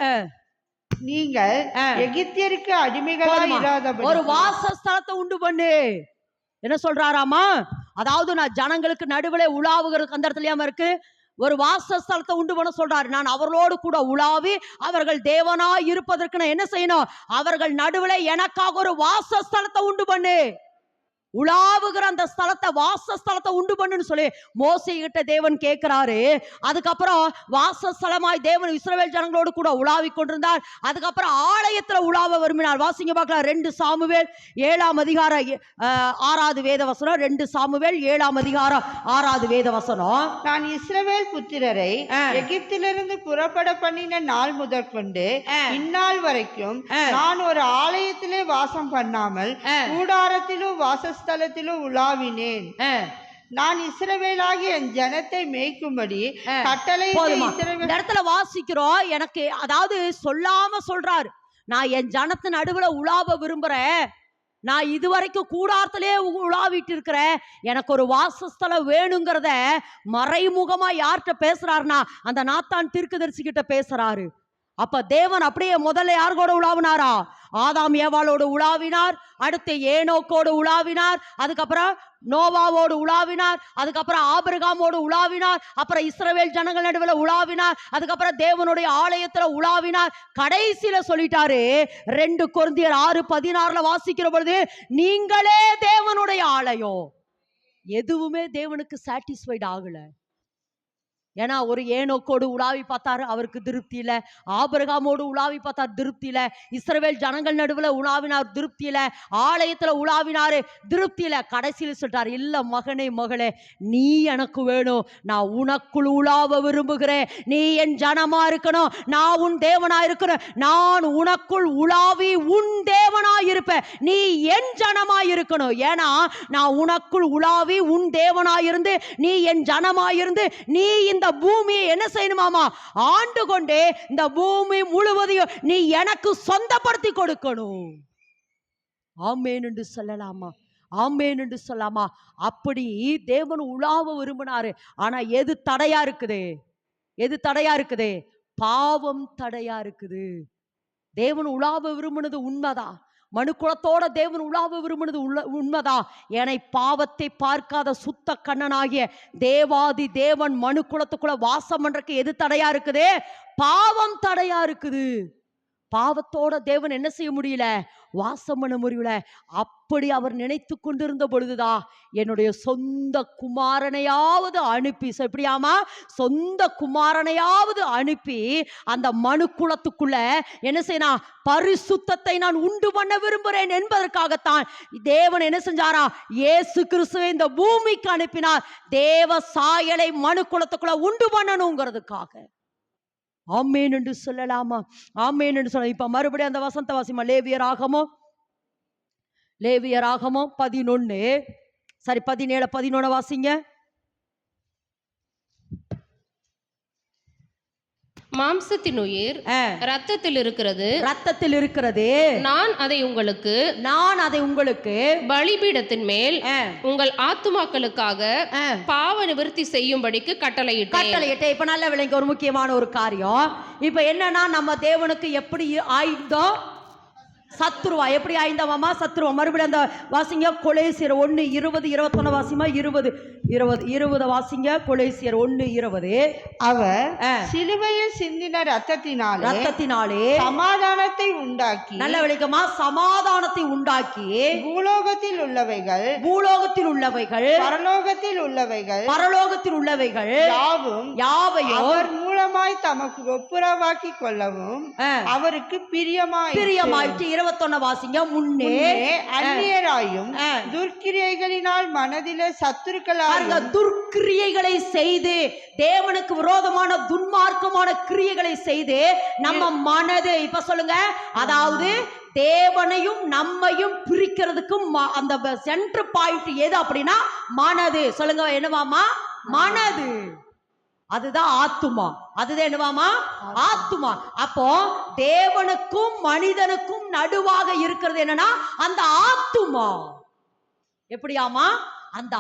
நீங்கள் எகிப்தியருக்கு அடிமைகளாய் இராதபடி ஒரு வாசஸ்தலத்தை உண்டு பண்ணு. என்ன சொல்றாராமா? அதாவது நான் ஜனங்களுக்கு நடுவில் உலாவுகிறதுக்கு அந்த இடத்துலயாம இருக்கு, ஒரு வாசஸ்தலத்தை உண்டு பண்ண சொல்றாரு. நான் அவர்களோடு கூட உலாவி அவர்கள் தேவனாய் இருப்பதற்கு நான் என்ன செய்யணும்? அவர்கள் நடுவில் எனக்காக ஒரு வாசஸ்தலத்தை உண்டு பண்ணு. உலாவுகிற அந்த ஸ்தலத்தை, வாசஸ்தலத்தை உண்டு பண்ணுன்னு சொல்லி மோசே கிட்ட தேவன் கேட்கிறாரு. அதுக்கப்புறம் வாசஸ்தலமாய் தேவன் இஸ்ரவேல் ஜனங்களோடு கூட உலாவி கொண்டிருந்தார். அதுக்கப்புறம் ஆலயத்துல உலாவ விரும்பினார். வாசிங்க பார்க்கலாம். 2 சாமுவேல் 7ஆம் அதிகாரம் 6வது வேத வசனம். 2 சாமுவேல் 7ஆம் அதிகாரம் 6வது வேத வசனம். நான் இஸ்ரவேல் புத்திரரை எகிப்திலிருந்து புறப்பட பண்ணின நாள் முதற்கொண்டு இந்நாள் வரைக்கும் நான் ஒரு ஆலயத்திலே வாசம் பண்ணாமல் கூடாரத்திலும் வாசஸ்தலத்திலும் உலாவினேன். நான் இஸ்ரவேலாகிய என் ஜனத்தை மேய்க்கும்படி கட்டளை. இந்த இடத்துல வாசிக்கிறோம். எனக்கு அதாவது சொல்லாம சொல்றாரு, நான் என் ஜனத்து நடுவுல உலாவ விரும்புறேன், நான் இதுவரைக்கும் கூடாரத்திலே உலாவிட்டு இருக்கிறேன், எனக்கு ஒரு வாசஸ்தலம் வேணுங்கிறத மறைமுகமா யார்கிட்ட பேசுறாருன்னா அந்த நாத்தான் தீர்க்கதரிசி கிட்ட பேசுறாரு. அப்ப தேவன் அப்படியே முதல்ல யார் கூட உலாவினாரா? ஆதாம் ஏவாளோடு உலாவினார், அடுத்து ஏனோக்கோடு உலாவினார், அதுக்கப்புறம் நோவாவோடு உலாவினார், அதுக்கப்புறம் ஆபிரகாமோடு உலாவினார், அப்புறம் இஸ்ரவேல் ஜனங்கள் நடுவில் உலாவினார், அதுக்கப்புறம் தேவனுடைய ஆலயத்துல உலாவினார். கடைசியில சொல்லிட்டாரு 2 கொரிந்தியர் 6:16 வாசிக்கிற பொழுது, நீங்களே தேவனுடைய ஆலயம். எதுவுமே தேவனுக்கு சாட்டிஸ்ஃபைட் ஆகல. ஏன்னா ஒரு ஏனோக்கோடு உலாவி பார்த்தாரு, அவருக்கு திருப்தி இல்லை. ஆபிரகாமோடு உலாவி பார்த்தார், திருப்தி இல்லை. இஸ்ரவேல் ஜனங்கள் நடுவில் உலாவினார், திருப்தி இல்லை. ஆலயத்துல உலாவினாரு, திருப்தி இல்லை. கடைசியில் சொல்றார், இல்ல மகனே மகளே, நீ எனக்கு வேணும், நான் உனக்குள் உலாவ விரும்புகிறேன். நீ என் ஜனமா இருக்கணும், நான் உன் தேவனா இருக்கணும். நான் உனக்குள் உலாவி உன் தேவனா இருப்பேன், நீ என் ஜனமா இருக்கணும். ஏன்னா நான் உனக்குள் உலாவி உன் தேவனா இருந்து நீ என் ஜனமா இருந்து நீ இந்த பூமியை என்ன செய்யணுமாமா? ஆண்டு கொண்டே இந்த பூமி முழுவதையும் நீ எனக்கு சொந்தப்படுத்தி கொடுக்கணும். ஆமென் என்று சொல்லலாமா? ஆமென் என்று சொல்லாமா? அப்படி தேவன் உலாவ விரும்பினாரு. ஆனா எது தடையா இருக்குது? எது தடையா இருக்குது? பாவம் தடையா இருக்குது. தேவன் உலாவ விரும்பினது உண்மைதான். மனுக்குலத்தோட தேவன் உலாவ விரும்பினது உண்மைதான். ஏனை பாவத்தை பார்க்காத சுத்த கண்ணனாகிய தேவாதி தேவன் மனுக்குலத்துக்குள்ள வாசம் பண்றதுக்கு எது தடையா இருக்குது? பாவம் தடையா இருக்குது. பாவத்தோட தேவன் என்ன செய்ய முடியல? வாசம் பண்ண முடியல. அப்படி அவர் நினைத்து கொண்டிருந்த பொழுதுதான் என்னுடைய சொந்த குமாரனையாவது அனுப்பி, எப்படியாமா? சொந்த குமாரனையாவது அனுப்பி அந்த மனு குலத்துக்குள்ள என்ன செய்யணும்? பரிசுத்தத்தை நான் உண்டு பண்ண விரும்புகிறேன் என்பதற்காகத்தான் தேவன் என்ன செஞ்சாரா? இயேசு கிறிஸ்துவை இந்த பூமிக்கு அனுப்பினார். தேவ சாயலை மனு குலத்துக்குள்ள உண்டு பண்ணணுங்கிறதுக்காக. ஆமென் என்று சொல்லலாமா? ஆமென் என்று சொல்ல. இப்ப மறுபடியும் அந்த வசந்த வாசிமா, லேவியராகமம் 11 சரி 17 11 வாசிங்க. மாம்சத்தின் உயிர் ரத்தத்தில் இருக்கிறது. நான் அதை உங்களுக்கு பலிபீடத்தின் மேல் உங்கள் ஆத்துமாக்களுக்காக பாவ நிவர்த்தி செய்யும்படிக்கு கட்டளையிட்டேன். இப்ப நல்ல விளைங்க ஒரு முக்கியமான ஒரு காரியம். இப்ப என்னன்னா, நம்ம தேவனுக்கு எப்படி ஆய்ந்தோம்? சத்ருவா. எப்படி ஆய்ந்தவாமா? சத்ருவா. மறுபடியும் அந்த வாசிங்க, கொலேசியர் 1:20 21 வாசிமா. 20 வாசிங்க. கொலேசியர் 1:20. அவர் சிலுவையில் சிந்தின ரத்தத்தினாலே சமாதானத்தை உண்டாக்கி, நல்ல விளக்கமா, சமாதானத்தை உண்டாக்கி பூலோகத்தில் உள்ளவைகள் பரலோகத்தில் உள்ளவைகள் யாவையும் அவர் மூலமாய் தமக்கு ஒப்புரவாக்கி கொள்ளவும் அவருக்கு பிரியமாயிற்று. 21 வாசிங்க. முன்னே அந்நியராயும் துர்க்கிரியைகளினால் மனதிலே சத்துருக்களாக துர்க்கிரியைகளை செய்து, தேவனுக்கு விரோதமான துன்மார்க்கமான கிரியைகளை செய்து நம்ம மனது, இப்ப சொல்லுங்க, அதாவது தேவனையும் நம்மையும் பிரிக்கிறதுக்கும் அந்த சென்டர் பாயிண்ட் எது அப்படின்னா மனது. சொல்லுங்க, என்னவாமா? மனது. அதுதான் ஆத்துமா. அதுதான் என்னவாமா? ஆத்துமா. அப்போ தேவனுக்கும் மனிதனுக்கும் நடுவாக இருக்கிறது என்னன்னா அந்த ஆத்துமா. எப்படியாமா? அந்த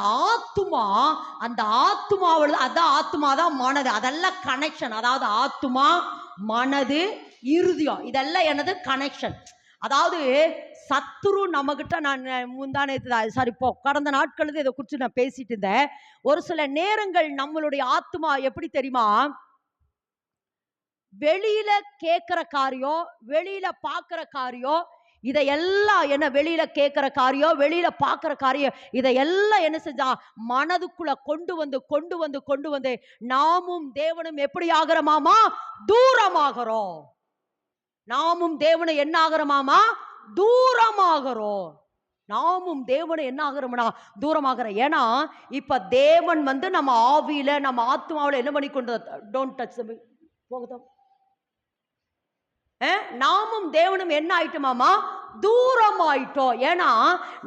ஆத்துமாவில் அதான் ஆத்துமா தான் மனது. அதெல்லாம் கனெக்ஷன். அதாவது ஆத்துமா, மனது, இருதயம், இதெல்லாம் என்னது? கனெக்ஷன். அதாவது சத்துரு நம்மகிட்ட, நான் இப்போ கடந்த நாட்களுக்கு இதை குறித்து நான் பேசிட்டு இருந்தேன். ஒரு சில நேரங்கள் நம்மளுடைய ஆத்மா எப்படி தெரியுமா? வெளியில கேட்கிற காரியம், வெளியில பார்க்கிற காரியம், இதையெல்லாம் என்ன, வெளியில கேட்கிற காரியம், வெளியில பார்க்கிற காரியம், இதையெல்லாம் என்ன செஞ்சா மனதுக்குள்ள கொண்டு வந்து நாமும் தேவனும் எப்படி ஆகிறோமாமா? தூரமாகிறோம். நாமும் தேவனை என்ன ஆகிறோமாமா? தூரமாகிறோம். நாமும் தேவனை என்ன ஆகிறோம்னா தூரமாகிறோம். ஏன்னா இப்ப தேவன் நம்ம ஆவியில, நம்ம ஆத்மாவில என்ன பண்ணி கொண்டு, டோன்ட் டச் போகுதா? நாமும் தேவனும் என்ன ஆயிட்டுமாமா? தூரமாயிட்டோம். ஏன்னா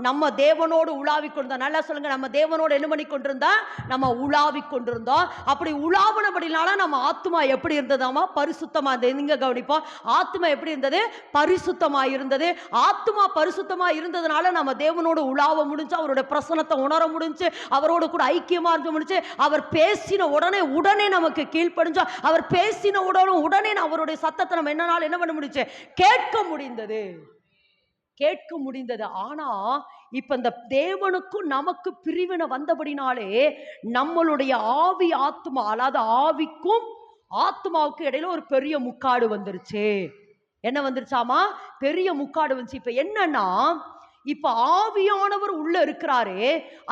நம்ம தேவனோடு உலாவி கொண்டிருந்தோம். நல்லா சொல்லுங்க, நம்ம தேவனோடு என்ன பண்ணி கொண்டிருந்தா? நம்ம உலாவி கொண்டிருந்தோம். அப்படி உலாவினபடினால நம்ம ஆத்மா எப்படி இருந்ததாமா? பரிசுத்தமா இருந்தது. நீங்க கவனிப்போம், ஆத்மா எப்படி இருந்தது? பரிசுத்தமா இருந்தது. ஆத்மா பரிசுத்தமா இருந்ததுனால நம்ம தேவனோடு உலாவ முடிஞ்சு, அவருடைய பிரசன்னத்தை உணர முடிஞ்சு, அவரோடு கூட ஐக்கியமா இருக்க முடிஞ்சு. அவர் பேசின உடனே நமக்கு கீழ்ப்படிஞ்சோம். அவர் பேசின உடனே அவருடைய சத்தத்தை நம்ம என்ன பண்ண முடிஞ்சு? கேட்க முடிந்தது, கேட்க முடிந்தது. ஆனா இப்ப இந்த தேவனுக்கும் நமக்கு பிரிவினை வந்தபடினாலே நம்மளுடைய ஆவி ஆத்மா, அதாவது ஆவிக்கும் ஆத்மாவுக்கு இடையில ஒரு பெரிய முக்காடு வந்துருச்சு. என்ன வந்துருச்சாமா? பெரிய முக்காடு வந்துச்சு. இப்ப என்னன்னா, இப்ப ஆவியானவர் உள்ள இருக்கிறாரு.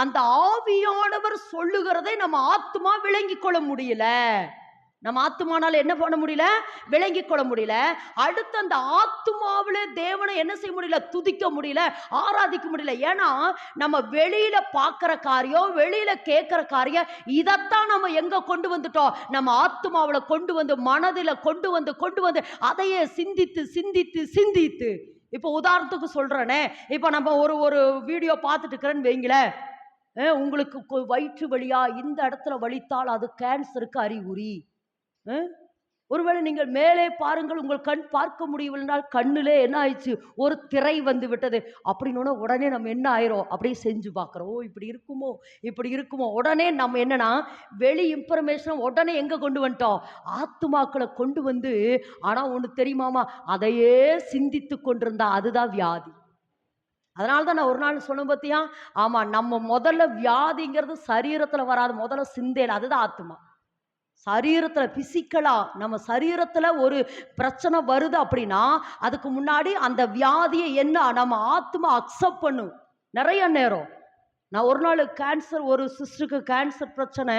அந்த ஆவியானவர் சொல்லுகிறதை நம்ம ஆத்மா விளங்கி கொள்ள முடியல. நம்ம ஆத்மானால என்ன பண்ண முடியல? விளங்கி கொள்ள முடியல. அடுத்து அந்த ஆத்மாவில தேவனை என்ன செய்ய முடியல? துதிக்க முடியல, ஆராதிக்க முடியல. ஏன்னா நம்ம வெளியில பார்க்கிற காரியம், வெளியில கேட்கிற காரியம், இதைத்தான் நம்ம எங்க கொண்டு வந்துட்டோம்? நம்ம ஆத்மாவில கொண்டு வந்து, மனதில கொண்டு வந்து அதையே சிந்தித்து சிந்தித்து சிந்தித்து. இப்போ உதாரணத்துக்கு சொல்றேனே, இப்போ நம்ம ஒரு வீடியோ பார்த்துட்டு இருக்கிறேன்னு வைங்களேன், உங்களுக்கு வயிற்று வலியா, இந்த இடத்துல வலித்தால் அது கேன்சருக்கு அறிகுறி. ஒருவேளை நீங்கள் மேலே பாருங்கள், உங்கள் கண் பார்க்க முடியவில்லைனால் கண்ணிலே என்ன ஆயிடுச்சு? ஒரு திரை வந்து விட்டது. அப்படின்னு உடனே நம்ம என்ன ஆயிரும்? அப்படியே செஞ்சு பார்க்குறோம். ஓ இப்படி இருக்குமோ, இப்படி இருக்குமோ. உடனே நம்ம என்னன்னா, வெளி இன்ஃபர்மேஷன் உடனே எங்கே கொண்டு வந்துட்டோம்? ஆத்துமாக்களை கொண்டு வந்து. ஆனால் ஒன்று தெரியுமாமா, அதையே சிந்தித்து கொண்டிருந்தா அதுதான் வியாதி. அதனால தான் நான் ஒரு நாள் சொன்ன பார்த்தியா, ஆமாம், நம்ம முதல்ல வியாதிங்கிறது சரீரத்தில் வராது, முதல்ல சிந்தையில். அதுதான் ஆத்மா. சரீரத்தில் பிசிக்கலா நம்ம சரீரத்தில் ஒரு பிரச்சனை வருது அப்படின்னா அதுக்கு முன்னாடி அந்த வியாதியை என்ன நம்ம ஆத்மா அக்செப்ட் பண்ணும். நிறைய நேரம் நான் ஒரு நாள் கேன்சர், ஒரு சிஸ்டருக்கு கேன்சர் பிரச்சனை,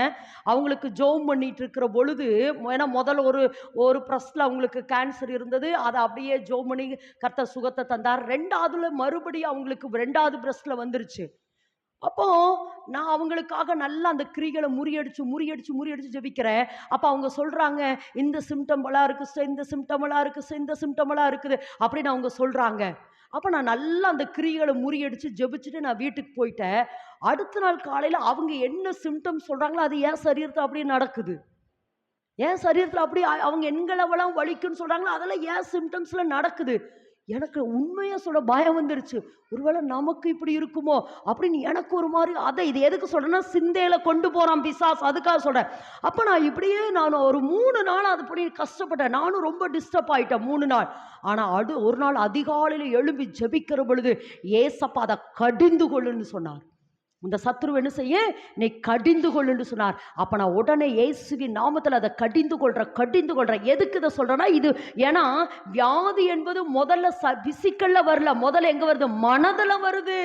அவங்களுக்கு ஜோம் பண்ணிட்டு இருக்கிற பொழுது, ஏன்னா முதல்ல ஒரு பிரஸ்ல அவங்களுக்கு கேன்சர் இருந்தது, அதை அப்படியே ஜோம் பண்ணி கர்த்தர் சுகத்தை தந்தார். ரெண்டாவதுல மறுபடியும் அவங்களுக்கு ரெண்டாவது பிரஸ்ட்ல வந்துருச்சு. அப்போ நான் அவங்களுக்காக நல்லா அந்த கிரிகளை முறியடிச்சு ஜெபிக்கிறேன். அப்போ அவங்க சொல்றாங்க, இந்த சிம்டம்லாம் இருக்கு, இந்த சிம்டம்லாம் இருக்கு, இந்த சிம்டம்லாம் இருக்குது அப்படின்னு அவங்க சொல்றாங்க. அப்போ நான் நல்லா அந்த கிரிகளை முறியடிச்சு ஜெபிச்சுட்டு நான் வீட்டுக்கு போயிட்டேன். அடுத்த நாள் காலையில் அவங்க என்ன சிம்டம் சொல்றாங்களோ அது என் சரீரத்தில் அப்படியே நடக்குது. என் சரீரத்தில் அப்படி அவங்க எண்களவெல்லாம் வலிக்குன்னு சொல்றாங்களோ அதெல்லாம் என் சிம்டம்ஸ்ல நடக்குது. எனக்கு உண்மையாக சொல்ல பயம் வந்துருச்சு. ஒருவேளை நமக்கு இப்படி இருக்குமோ அப்படின்னு எனக்கு ஒரு மாதிரி. அதை இது எதுக்கு சொல்றேன்னா, சிந்தையில கொண்டு போறான் பிசாஸ், அதுக்காக சொல்றேன். அப்போ நான் இப்படியே நான் ஒரு 3 நாள் அது இப்படி கஷ்டப்பட்டேன். நானும் ரொம்ப டிஸ்டர்ப் ஆயிட்டேன் 3 நாள். ஆனால் ஒரு நாள் அதிகாலையில் எழும்பி ஜெபிக்கிற பொழுது ஏசப்பா அதை கடிந்து கொள்ளுன்னு சொன்னார். இந்த சத்துரு என்ன செய்ய, நீ கடிந்து கொள்ளுன்னு சொன்னார். அப்ப நான் உடனே இயேசுவின் நாமத்தில் அதை கடிந்து கொள்றேன். எதுக்கு இதை சொல்றேன்னா, இது ஏன்னா வியாதி என்பது முதல்ல பிசிக்கல்ல வரல, முதல்ல எங்க வருது? மனதில் வருது.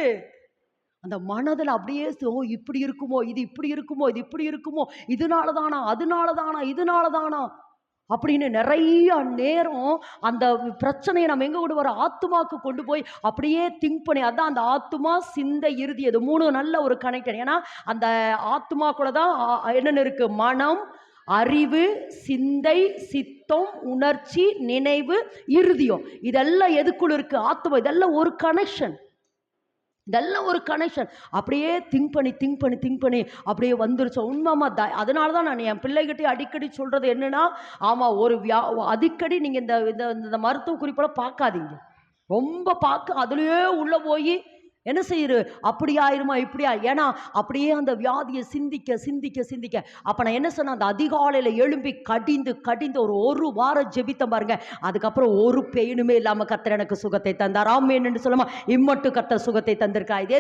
அந்த மனதில் அப்படியே ஓ இப்படி இருக்குமோ, இது இப்படி இருக்குமோ, இது இப்படி இருக்குமோ, இதனாலதானா அப்படின்னு நிறைய நேரம் அந்த பிரச்சனையை நம்ம எங்க கொண்டு வர? ஆத்மாக்கு கொண்டு போய் அப்படியே திங்க் பண்ணி. அதான் அந்த ஆத்மா, சிந்தை, இறுதி, அது 3 நல்ல ஒரு கனெக்டட். ஏன்னா அந்த ஆத்மாக்குள்ள தான் என்னென்ன இருக்கு? மனம், அறிவு, சிந்தை, சித்தம், உணர்ச்சி, நினைவு, இறுதியம். இதெல்லாம் எதுக்குள்ள இருக்கு? ஆத்மா. இதெல்லாம் ஒரு கனெக்ஷன். அப்படியே திங்க் பண்ணி அப்படியே வந்துருச்சு. உண்மைமா. அதனால தான் நான் என் பிள்ளைகிட்டே அடிக்கடி சொல்றது என்னன்னா, ஆமா, அடிக்கடி நீங்க இந்த மருத்துவ குறிப்பெல்லாம் பார்க்காதீங்க. ரொம்ப பார்க்க அதுலயே உள்ள போய் என்ன செய்யுது? அப்படி ஆயிருமா, இப்படியா? ஏன்னா அப்படியே அந்த வியாதியை சிந்திக்க. அப்ப நான் என்ன சொன்னேன்? அந்த அதிகாலையில எழும்பி கடிந்து ஒரு வாரம் ஜெபித்த பாருங்க. அதுக்கப்புறம் ஒரு பெயினுமே இல்லாம கர்த்தர் எனக்கு சுகத்தை தந்தார். ஆமென் என்று சொல்லுமா, இம்மட்டு கர்த்தர் சுகத்தை தந்திருக்கா. இதை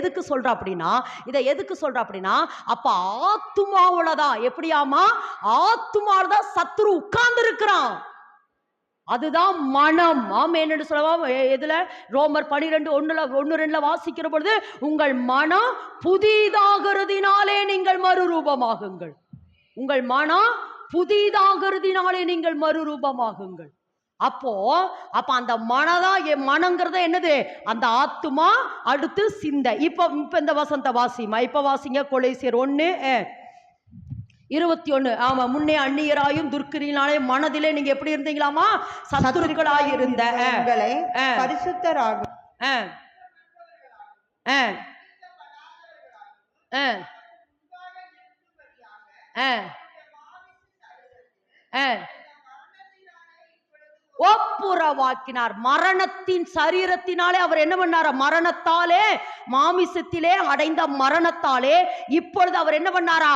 எதுக்கு சொல்ற அப்படின்னா, அப்ப ஆத்துமாவுலதான் எப்படியாமா? ஆத்துமாவுலதான் சத்துரு உட்கார்ந்து இருக்கிறான். அதுதான் மனம். ஆமென் என்று சொல்லலாம். எதுல? ரோமர் 12:1-2 வாசிக்கிற பொழுது, உங்கள் மனம் புதிதாகிறதினாலே நீங்கள் மறுரூபமாகுங்கள். உங்கள் மனம் புதிதாகிறதினாலே நீங்கள் மறுரூபமாகுங்கள். அப்போ அந்த மனங்கிறத என்னது? அந்த ஆத்துமா, அடுத்து சிந்தை. இப்ப இந்த வசந்த வாசிமா, இப்ப வாசிங்க. கொலைசியர் 1:21. ஆமா, முன்னே அந்நியராயும் துர்க்கிரியினாலே மனதிலே நீங்க எப்படி இருந்தீங்களாமா? சத்துருக்களாய் இருந்த உங்களை பரிசுத்தராக ஆ, ஆ, ஆ, ஆ, ஆ. ஒப்புரவாக்கினார். மரணத்தின் சரீரத்தினாலே அவர் என்ன பண்ணார்? மரணத்தாலே, மாமிசத்திலே அடைந்த மரணத்தாலே இப்பொழுது அவர் என்ன பண்ணாரா?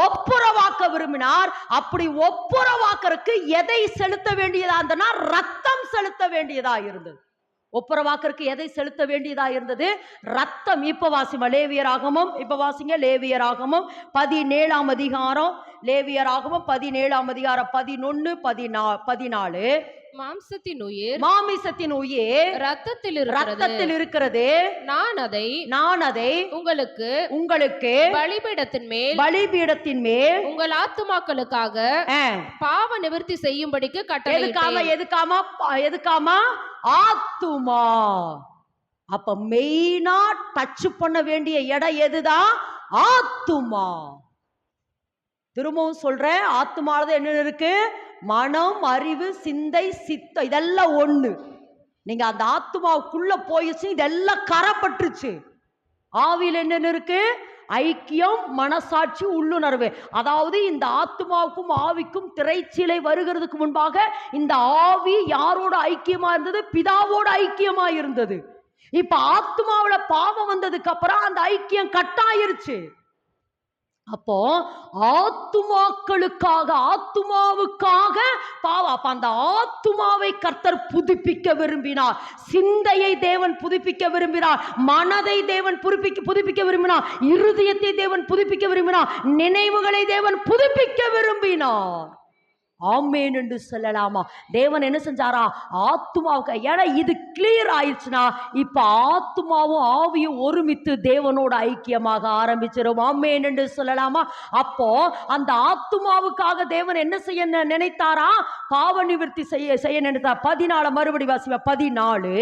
ஒப்புரவாக்க விரும்பினார். அப்படி ஒப்புரவாக்கறதுக்கு எதை செலுத்த வேண்டியதா இருந்ததுன்னா ரத்தம் செலுத்த வேண்டியதா இருந்தது. ஒப்புரவாக்கறதுக்கு எதை செலுத்த வேண்டியதா இருந்தது? ரத்தம். இப்ப வாசிமா லேவியராகமம், இப்ப வாசிங்க லேவியராகமம் 17ஆம் அதிகாரம், லேவியராகமம் 17ஆம் அதிகாரம் 11, 14. மாம்சத்தின் உயிர், மாமிசத்தின் உயிர் ரத்தத்தில் இருக்கிறது. நான் அதை உங்களுக்கு பலிபீடத்தின் மேல் உங்கள் ஆத்துமாக்களுக்காக பாவ நிவர்த்தி செய்யும்படிக்கு கட்டளையிட்டேன். எதுக்காமா? ஆத்துமா. அப்ப மெயினா டச் பண்ண வேண்டிய இடம் எதுதான்? ஆத்துமா. திரும்பவும் சொல்றேன், ஆத்துமால என்ன இருக்கு? மனம், அறிவு, சிந்தை, சித்தம், இதெல்லாம் ஒண்ணு. நீங்க அந்த ஆத்துமாவுக்குள்ள போயிச்சு, இதெல்லாம் கரப்பட்டுருச்சு. ஆவியில் என்னென்ன இருக்கு? ஐக்கியம், மனசாட்சி, உள்ளுணர்வு. அதாவது இந்த ஆத்துமாவுக்கும் ஆவிக்கும் திரைச்சீலை வருகிறதுக்கு முன்பாக இந்த ஆவி யாரோட ஐக்கியமா இருந்தது? பிதாவோட ஐக்கியமா இருந்தது. இப்ப ஆத்துமாவுல பாவம் வந்ததுக்கு அப்புறம் அந்த ஐக்கியம் கட்டாயிருச்சு. அப்போ ஆத்துமாக்களுக்காக, ஆத்துமாவுக்காக பாவம். அப்ப அந்த ஆத்துமாவை கர்த்தர் புதுப்பிக்க விரும்பினார். சிந்தையை தேவன் புதுப்பிக்க விரும்பினார். மனதை தேவன் புதுப்பிக்க விரும்பினார். இருதயத்தை தேவன் புதுப்பிக்க விரும்பினார். நினைவுகளை தேவன் புதுப்பிக்க விரும்பினார். ஆமேன் என்று சொல்லலாமா? தேவன் என்ன செஞ்சாரா? ஆத்துமாவுக்கு. ஏன்னா இது கிளியர் ஆயிடுச்சுன்னா இப்ப ஆத்துமாவும் ஆவியும் ஒருமித்து தேவனோட ஐக்கியமாக ஆரம்பிச்சிடும். ஆமேன் என்று சொல்லலாமா? அப்போ அந்த ஆத்துமாவுக்காக தேவன் என்ன செய்ய நினைத்தாரா? பாவ நிவர்த்தி செய்ய நினைத்தார். 14 மறுபடி வாசிவ 14.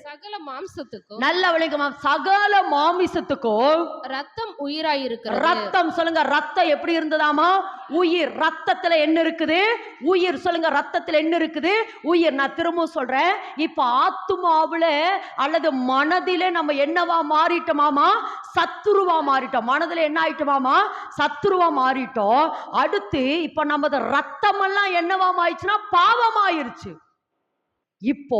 சகல மாம்சத்துக்கும், நல்ல விளக்கமா, சகல மாமிசத்துக்கும் ரத்தம் உயிராயிருக்கிறது. ரத்தம் சொல்லுங்க. ரத்தம் எப்படி இருந்ததாமா? உயிர். ரத்தத்துல என்ன இருக்குது? உயிர். சொல்லுங்க, ரத்தத்துல என்ன இருக்குது? உயிர். நான் திரும்ப சொல்றேன், இப்ப ஆத்துமாவுல அல்லது மனதில நம்ம என்னவா மாறிட்டோமாமா? சத்துருவா மாறிட்டோம். மனதில என்ன ஆயிட்டோமாமா? சத்துருவா மாறிட்டோம். அடுத்து இப்ப நமது ரத்தம் எல்லாம் என்னவா ஆயிடுச்சுன்னா பாவமாயிருச்சு. இப்போ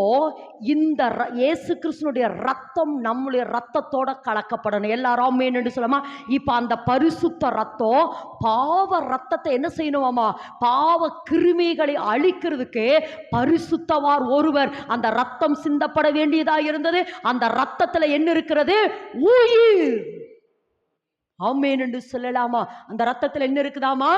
இந்த இயேசு கிறிஸ்துனுடைய ரத்தம் நம்முடைய ரத்தத்தோட கலக்கப்படணும். எல்லாரும் ஆமென் என்று சொல்லமா? இப்ப அந்த பரிசுத்த ரத்தம், பாவ ரத்தத்தை என்ன செய்யணுமாமா? பாவ கிருமிகளை அழிக்கிறதுக்கு பரிசுத்தவார் ஒருவர் அந்த ரத்தம் சிந்தப்பட வேண்டியதா இருந்தது. அந்த ரத்தத்துல என்ன இருக்கிறது? உயிர். ஆமென் என்று சொல்லலாமா? அந்த ரத்தத்துல என்ன இருக்குதாமா?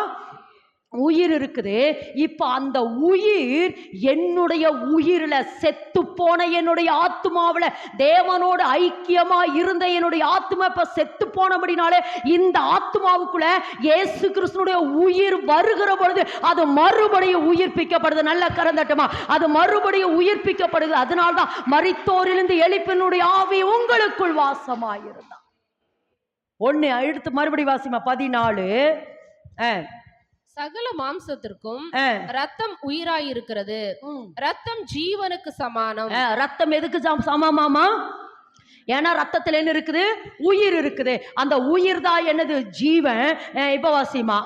உயிர் இருக்குது. இப்ப அந்த உயிர் என்னுடைய உயிரில, செத்து போன என்னுடைய ஆத்மாவில, தேவனோடு ஐக்கியமா இருந்த என்னுடைய ஆத்மா இப்ப செத்து போனபடினாலே இந்த ஆத்மாவுக்குள்ள இயேசு கிறிஸ்துனுடைய உயிர் வருகிற பொழுது அது மறுபடியும் உயிர்ப்பிக்கப்படுது. நல்ல கரந்தட்டமா? அது மறுபடியும் உயிர்ப்பிக்கப்படுது. அதனால்தான் மரித்தோரிலிருந்து எழுப்பினுடைய ஆவி உங்களுக்குள் வாசமாயிருந்தார். ஒன்னு எடுத்து மறுபடி வாசிமா 14. சகல மாம்சத்திற்கும் ரத்தம் உயிராயிருக்கிறது. ரத்தம் ஜீவனுக்கு சமானம். ரத்தம் எதுக்கு சமமாமா? ஏன்னா ரத்தத்தில் என்ன இருக்குது? உயிர் இருக்குது. அந்த உயிர் தான் என்னது? ஜீவன். இப்ப வாசிமா.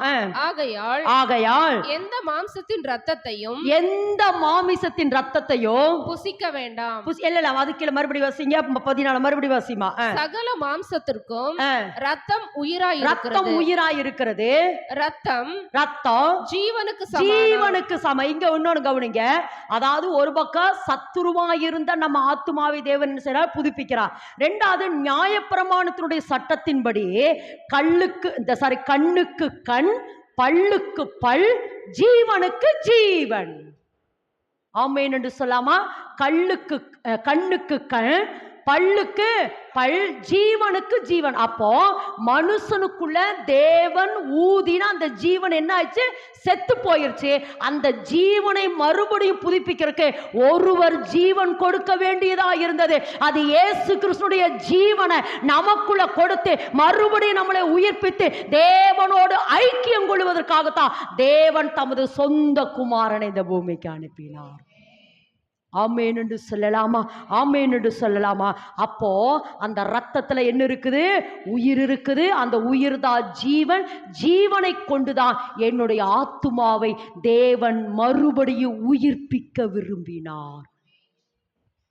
ஆகையால் எந்த மாம்சத்தின் ரத்தத்தையும், எந்த மாமிசத்தின் ரத்தத்தையும் புசிக்க வேண்டாம். இல்ல, அதுக்கு மறுபடி வாசிங்க 14 மறுபடி வாசிமா. சகல மாம்சத்திற்கும் ரத்தம் உயிராயிருக்கிறது. ரத்தம் ஜீவனுக்கு சமம். இங்க இன்னொன்னு கவனிங்க. அதாவது ஒரு பக்கம் சத்துருவாயிருந்த நம்ம ஆத்துமாவை தேவன் புதுப்பிக்கிறார். ரெண்டாவது, நியாயப்பிரமாணத்தினுடைய சட்டத்தின்படி கண்ணுக்கு கண், பல்லுக்கு பல், ஜீவனுக்கு ஜீவன். ஆமென் என்று சொல்லாமா? கண்ணுக்கு கண், பல்லுக்கு பல், ஜீவனுக்கு ஜீவன். அப்போ மனுஷனுக்குள்ள தேவன் ஊதினா அந்த ஜீவன் என்ன ஆயிடுச்சு? செத்து போயிருச்சு. அந்த ஜீவனை மறுபடியும் புதுப்பிக்கிறதுக்கு ஒருவர் ஜீவன் கொடுக்க வேண்டியதா இருந்தது. அது இயேசு கிறிஸ்துடைய ஜீவனை நமக்குள்ள கொடுத்து மறுபடியும் நம்மளை உயிர்ப்பித்து தேவனோடு ஐக்கியம் கொள்வதற்காகத்தான் தேவன் தமது சொந்த குமாரனை இந்த பூமிக்கு அனுப்பினார். ஆமேன் என்று சொல்லலாமா? ஆமேன் என்று சொல்லலாமா? அப்போ அந்த ரத்தத்துல என்ன இருக்குது? உயிர் இருக்குது. அந்த உயிர் தான் ஜீவன். ஜீவனை கொண்டுதான் என்னுடைய ஆத்துமாவை தேவன் மறுபடியும் உயிர்ப்பிக்க விரும்பினார்.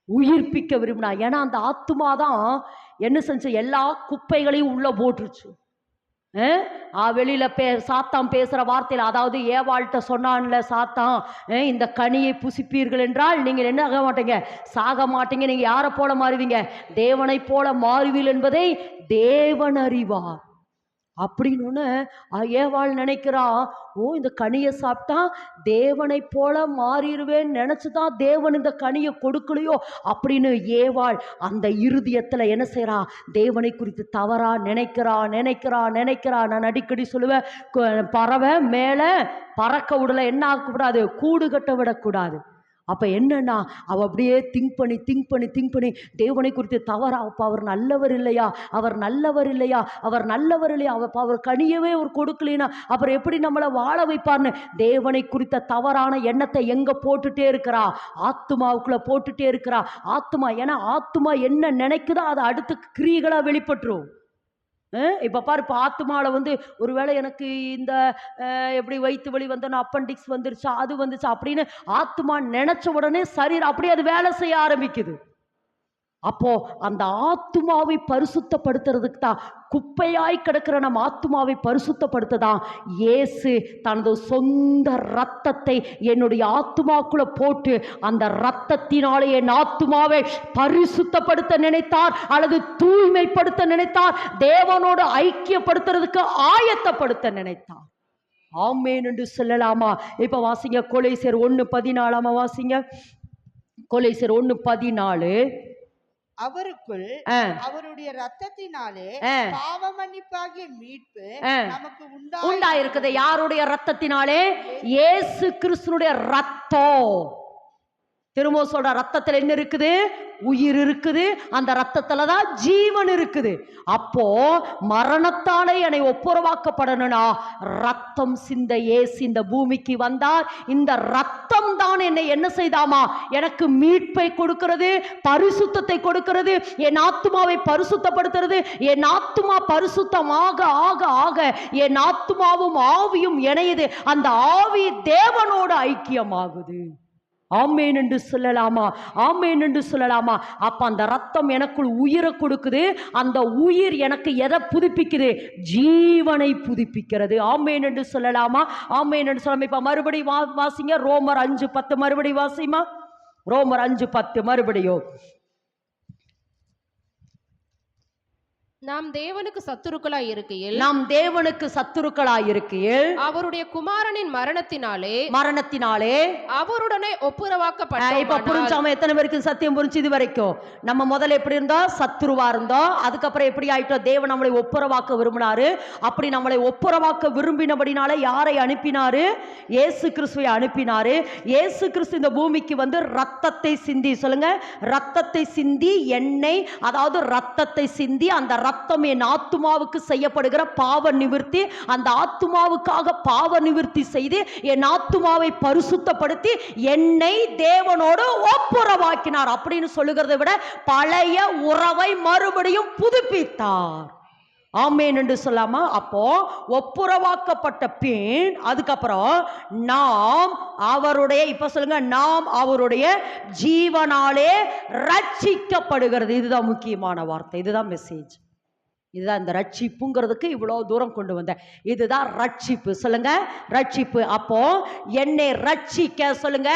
உயிர்ப்பிக்க விரும்பினார். ஏன்னா அந்த ஆத்துமா தான் என்ன செஞ்ச? எல்லா குப்பைகளையும் உள்ள போட்டுருச்சு. வெளியில சாத்தான் பேசுற வார்த்தையில, அதாவது ஏவாள்கிட்ட சொன்னான்ல சாத்தான், இந்த கனியை புசிப்பீர்கள் என்றால் நீங்கள் என்ன ஆக மாட்டீங்க? சாக மாட்டீங்க. நீங்க யாரை போல மாறுவீங்க? தேவனை போல மாறுவீர்கள் என்பதை தேவன் அறிவார் அப்படின்னு ஏவாள் நினைக்கிறா. இந்த கனியை சாப்பிட்டா தேவனை போல மாறிடுவேன் நினைச்சுதான் தேவன் இந்த கனியை கொடுக்கலையோ அப்படின்னு ஏவாள் அந்த இருதயத்துல என்ன செய்யறா? தேவனை குறித்து தவறா நினைக்கிறா. நான் அடிக்கடி சொல்லுவேன், பறவை மேல பறக்க விடல, என்ன ஆகக்கூடாது? கூடு கட்ட விடக்கூடாது. அப்ப என்னன்னா, அவ அப்படியே திங்க் பண்ணி தேவனை குறித்து தவறா, அப்ப அவர் நல்லவர் இல்லையா, அவர் கனியவே அவர் கொடுக்கலைன்னா அப்புறம் எப்படி நம்மளை வாழ வைப்பார்னு தேவனை குறித்த தவறான எண்ணத்தை எங்க போட்டுட்டே இருக்கிறா? ஆத்துமாவுக்குள்ள போட்டுட்டே இருக்கிறா. ஆத்துமா, ஏன்னா ஆத்துமா என்ன நினைக்குதோ அதை அடுத்து கிரியைகளா வெளிப்பட்டுரும். இப்போ பாரு, இப்போ ஆத்துமாவில் ஒருவேளை எனக்கு இந்த எப்படி வயிற்று வலி வந்தோன்னா அப்பண்டிக்ஸ் வந்துருச்சா, அது வந்துச்சா அப்படின்னு ஆத்துமா நினைச்ச உடனே சரீரம் அப்படியே அது வேலை செய்ய ஆரம்பிக்குது. அப்போ அந்த ஆத்துமாவை பரிசுத்தப்படுத்துறதுக்கு தான், குப்பையாய் கிடக்கிற நம்ம ஆத்துமாவை பரிசுத்தப்படுத்ததான் இயேசு தனது சொந்த ரத்தத்தை என்னுடைய ஆத்துமாக்குள்ள போட்டு அந்த ரத்தத்தினாலே என் ஆத்துமாவை பரிசுத்தப்படுத்த நினைத்தார், அல்லது தூய்மைப்படுத்த நினைத்தார், தேவனோடு ஐக்கியப்படுத்துறதுக்கு ஆயத்தப்படுத்த நினைத்தார். ஆமேன் என்று சொல்லலாமா? இப்ப வாசிங்க கொலைசேர் 1:14 வாசிங்க. கொலைசேர் 1:14. அவருக்குள் அவருடைய ரத்தத்தினாலே பாவ மன்னிப்பாகிய மீட்பு நமக்கு உண்டாயிருக்குது. யாருடைய ரத்தத்தினாலே? இயேசு கிறிஸ்துனுடைய ரத்தம். திரும்ப சொல்ற, ரத்தத்துல என்ன இருக்குது? உயிர் இருக்குது. அந்த ரத்தத்துல தான் ஜீவன் இருக்குது. அப்போ மரணத்தாலே என்னை ஒப்புரவாக்கப்படணும்னா ரத்தம் சிந்த இயேசு இந்த பூமிக்கு வந்தார். இந்த ரத்தம் தான் என்னை என்ன செய்தாமா? எனக்கு மீட்பை கொடுக்கிறது, பரிசுத்தத்தை கொடுக்கிறது, என் ஆத்துமாவை பரிசுத்தப்படுத்துறது. என் ஆத்துமா பரிசுத்தமாக ஆக ஆக என் ஆத்துமாவும் ஆவியும் இணையுது. அந்த ஆவி தேவனோடு ஐக்கியமாகுது. ஆமேன் என்று சொல்லலாமா? ஆமேன் என்று சொல்லலாமா? அப்ப அந்த ரத்தம் எனக்குள் உயிரை கொடுக்குது. அந்த உயிர் எனக்கு எதை புதுப்பிக்குது? ஜீவனை புதுப்பிக்கிறது. ஆமேன் என்று சொல்லலாமா? ஆமேன் என்று சொல்லலாமா? இப்ப மறுபடியும் வாசிங்க ரோமர் 5:10. மறுபடியும் வாசிமா ரோமர் 5:10 மறுபடியும். நாம் தேவனுக்கு சத்துருக்களாய் இருக்கையில் அவருடைய குமாரனின் மரணத்தினாலே அவருடனே ஒப்புரவாக்கப்பட்டோம். இப்ப புரிஞ்சாம எத்தனை பேருக்கு சத்தியம் புரிஞ்சு? இது வரைக்கும் நம்ம முதல்ல எப்படி இருந்தோம்? சத்துருவா இருந்தோம். அதுக்கப்புறம் எப்படி ஆயிட்டோம்? தேவன் நம்மளை ஒப்புரவாக்க விரும்பினாரு. அப்படி நம்மளை ஒப்புரவாக்க விரும்பினபடினால யாரை அனுப்பினாரு? இயேசு கிறிஸ்துவை அனுப்பினாரு. இயேசு கிறிஸ்து இந்த பூமிக்கு ரத்தத்தை சிந்தி, சொல்லுங்க, ரத்தத்தை சிந்தி எண்ணெய், அதாவது ரத்தத்தை சிந்தி அந்த ரத்தம் என் ஆத்துமாவுக்கு செய்யப்படுகிற பாவ நிவிர்த்தி, அந்த ஆத்துமாவுக்காக பாவ நிவிர்த்தி செய்து என் ஆத்துமாவை பரிசுத்தப்படுத்தி என்னை தேவனோடு ஒப்புரவாக்கினார். அப்படின்னு சொல்லுகிறதை விட பழைய உறவை மறுபடியும் புதுப்பித்தார். ஆமேன் என்று சொல்லாமா? அப்போ ஒப்புரவாக்கப்பட்ட பின் அதுக்கப்புறம் நாம் அவருடைய, இப்ப சொல்லுங்க, நாம் அவருடைய ஜீவனாலே ரட்சிக்கப்படுகிறது. இதுதான் முக்கியமான வார்த்தை, இதுதான் மெசேஜ், இதுதான் இந்த ரட்சிப்புங்கிறதுக்கு இவ்வளவு தூரம் கொண்டு வந்தேன். இதுதான் ரட்சிப்பு. சொல்லுங்க, ரட்சிப்பு. அப்போ என்னை ரட்சிக்க, சொல்லுங்க,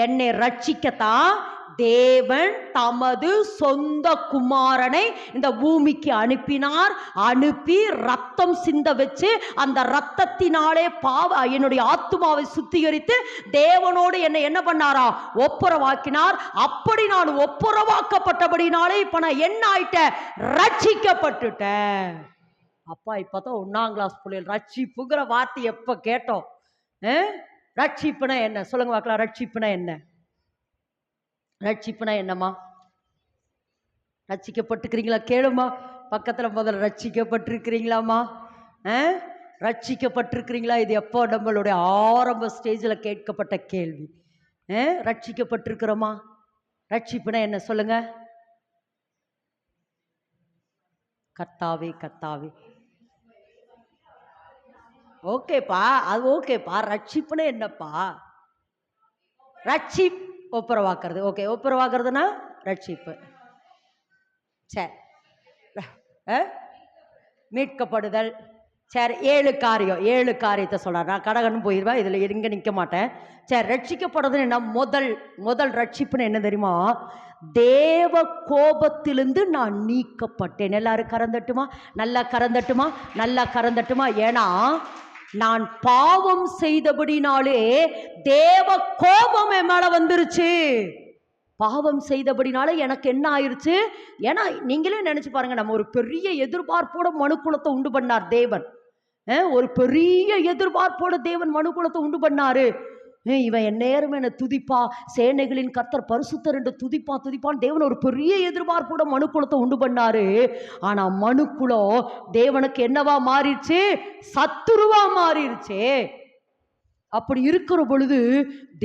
என்னை ரட்சிக்கத்தான் தேவன் தமது சொந்த குமாரனை இந்த பூமிக்கு அனுப்பினார். அனுப்பி ரத்தம் சிந்த வச்சு அந்த ரத்தத்தினாலே என்னுடைய ஆத்துமாவை சுத்திகரித்து தேவனோடு என்னை என்ன பண்ணாரா? ஒப்புரவாக்கினார். அப்படி நான் ஒப்புரவாக்கப்பட்டபடினாலே இப்ப நான் என்ன ஆயிட்டேன்? ரட்சிக்கப்பட்டுட்டேன். அப்பா இப்பதான் 1ஆம் கிளாஸ் பிள்ளைகள் ரட்சிப்புங்கிற வார்த்தை எப்ப கேட்டோம்? ரட்சிப்புனா என்ன? சொல்லுங்க பார்க்கலாம். ரட்சிப்புனா என்ன? ரட்சிப்புனா என்னம்மா? ரட்சிக்கப்பட்டிருக்கிறீங்களா? கேளுமா பக்கத்துல முதல்ல. ரட்சிக்கப்பட்டிருக்கிறீங்களாமா? ரட்சிக்கப்பட்டிருக்கிறீங்களா? இது எப்போ நம்மளுடைய ஆரம்ப ஸ்டேஜில் கேட்கப்பட்ட கேள்வி. ரட்சிக்கப்பட்டிருக்கிறோமா? ரட்சிப்புனா என்ன சொல்லுங்க? கர்த்தாவே கர்த்தாவே. ஓகேப்பா, அது ஓகேப்பா. ரட்சிப்புனா என்னப்பா? ஒப்புரவாக்குறது. ஓகே, ஒப்புரவாக்குறதுனா ரட்சிப்பு. சரி, மீட்கப்படுதல். சரி, 7 காரியத்தை சொல்றார். நான் கடகன்னு போயிடுவேன், இதுல எங்க நிக்க மாட்டேன். சரி, ரட்சிக்கப்படுறது என்ன? முதல் ரட்சிப்புன்னு என்ன தெரியுமா? தேவ கோபத்திலிருந்து நான் நீக்கப்பட்டேன். எல்லாரும் கறந்தட்டுமா? நல்லா கறந்தட்டுமா? நல்லா கறந்தட்டுமா? ஏன்னா நான் பாவம் செய்தபடினாலே தேவ கோபம் என் மேல வந்துருச்சு. பாவம் செய்தபடினால எனக்கு என்ன ஆயிருச்சு? ஏன்னா நீங்களே நினைச்சு பாருங்க, நம்ம ஒரு பெரிய எதிர்பார்ப்போட மனுக்குலத்தை உண்டு பண்ணார் தேவன். ஒரு பெரிய எதிர்பார்ப்போட தேவன் மனுக்குலத்தை உண்டு பண்ணாரு. இவன் எந்நேரம் என்ன துதிப்பா, சேனைகளின் கர்த்தர் பரிசுத்தர் என்று துதிப்பான் தேவன் ஒரு பெரிய எதிர்பார்ப்போட மனுக்குலத்தை உண்டு பண்ணாரு. ஆனா மனுக்குலம் தேவனுக்கு என்னவா மாறிடுச்சு? சத்துருவா மாறிடுச்சே. அப்படி இருக்கிற பொழுது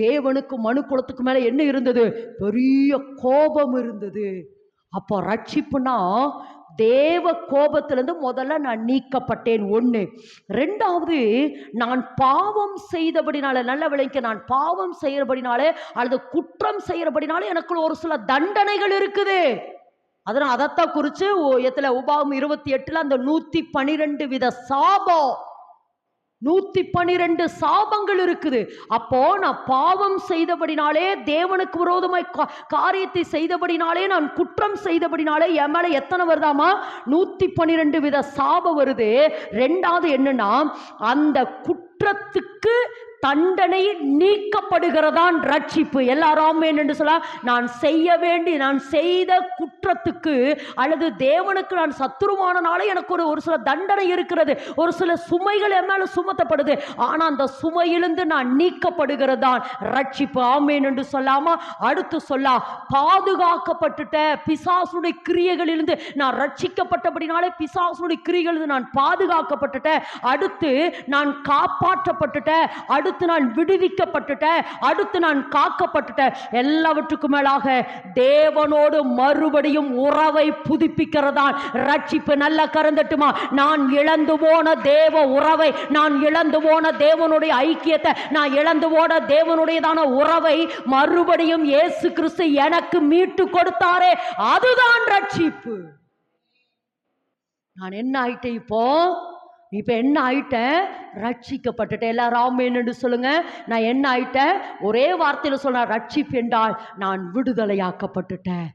தேவனுக்கு மனுக்குலத்துக்கு மேல என்ன இருந்தது? பெரிய கோபம் இருந்தது. அப்போ ரட்சிப்புனா தேவ கோபத்திலிருந்து முதல்ல நான் நீக்கப்பட்டேன். 1. 2வது, நான் பாவம் செய்தபடினால, நல்ல விளைக்க, நான் பாவம் செய்யறபடினாலே அல்லது குற்றம் செய்யறபடினாலே எனக்குள்ள ஒரு சில தண்டனைகள் இருக்குது. அதனால் அதைத்தான் குறிச்சு உபாகமம் 28 அந்த 112 வித சாபம், 112 சாபங்கள் இருக்குது. அப்போ நான் பாவம் செய்தபடினாலே, தேவனுக்கு விரோதமாய் காரியத்தை செய்தபடினாலே, நான் குற்றம் செய்தபடினாலே என் மேல எத்தனை வருதாமா? 112 வித சாபம் வருது. 2வது என்னன்னா, அந்த குற்றத்துக்கு தண்டனை நீக்கப்படுகிறதான் ரட்சிப்பு. எல்லாரும் என்று சொல்ல, நான் செய்த குற்றத்துக்கு அல்லது தேவனுக்கு நான் சத்துருவானனால எனக்கு ஒரு சில தண்டனை இருக்கிறது, ஒரு சில சுமைகள் என் மேல சுமத்தப்படுது. ஆனா அந்த சுமையிலிருந்து நான் நீக்கப்படுகிறதான் ரட்சிப்பு. ஆமேன் என்று சொல்லாமா? அடுத்து சொல்ல, பாதுகாக்கப்பட்டுட்ட பிசாசுடைய கிரியைகளிலிருந்து நான் ரட்சிக்கப்பட்டபடினாலே பிசாசுடைய கிரியைகளிலிருந்து நான் பாதுகாக்கப்பட்டுட்டேன். அடுத்து நான் காப்பாற்றப்பட்டுட்டேன். அடுத்து நான் விடுவிக்கப்பட்டுட்டேன். அடுத்து நான் காக்கப்பட்டுட்டேன். எல்லாவற்றுக்கும் மேலாக தேவனோடு மறுபடியும் உறவை புதுப்பிக்கிறதான் ரட்சிப்பு. நல்லா கறந்தட்டுமா? நான் இழந்து போன தேவ உறவை, நான் இழந்து போன தேவனுடைய ஐக்கியத்தை, நான் இழந்து போன தேவனுடையதான உறவை மறுபடியும் இயேசு கிறிஸ்து எனக்கு மீட்டு கொடுத்தாரே, அதுதான் ரட்சிப்பு. நான் என்ன ஆயிட்டேன்? இப்ப என்ன ஆயிட்டேன்? ரட்சிக்கப்பட்டுட்டேன். எல்லாரும் ஆமென் என்று சொல்லுங்க. நான் என்ன ஆயிட்டேன்? ஒரே வார்த்தையில சொன்ன, ரட்சிப்பு என்றால் நான் விடுதலையாக்கப்பட்டுட்டேன்.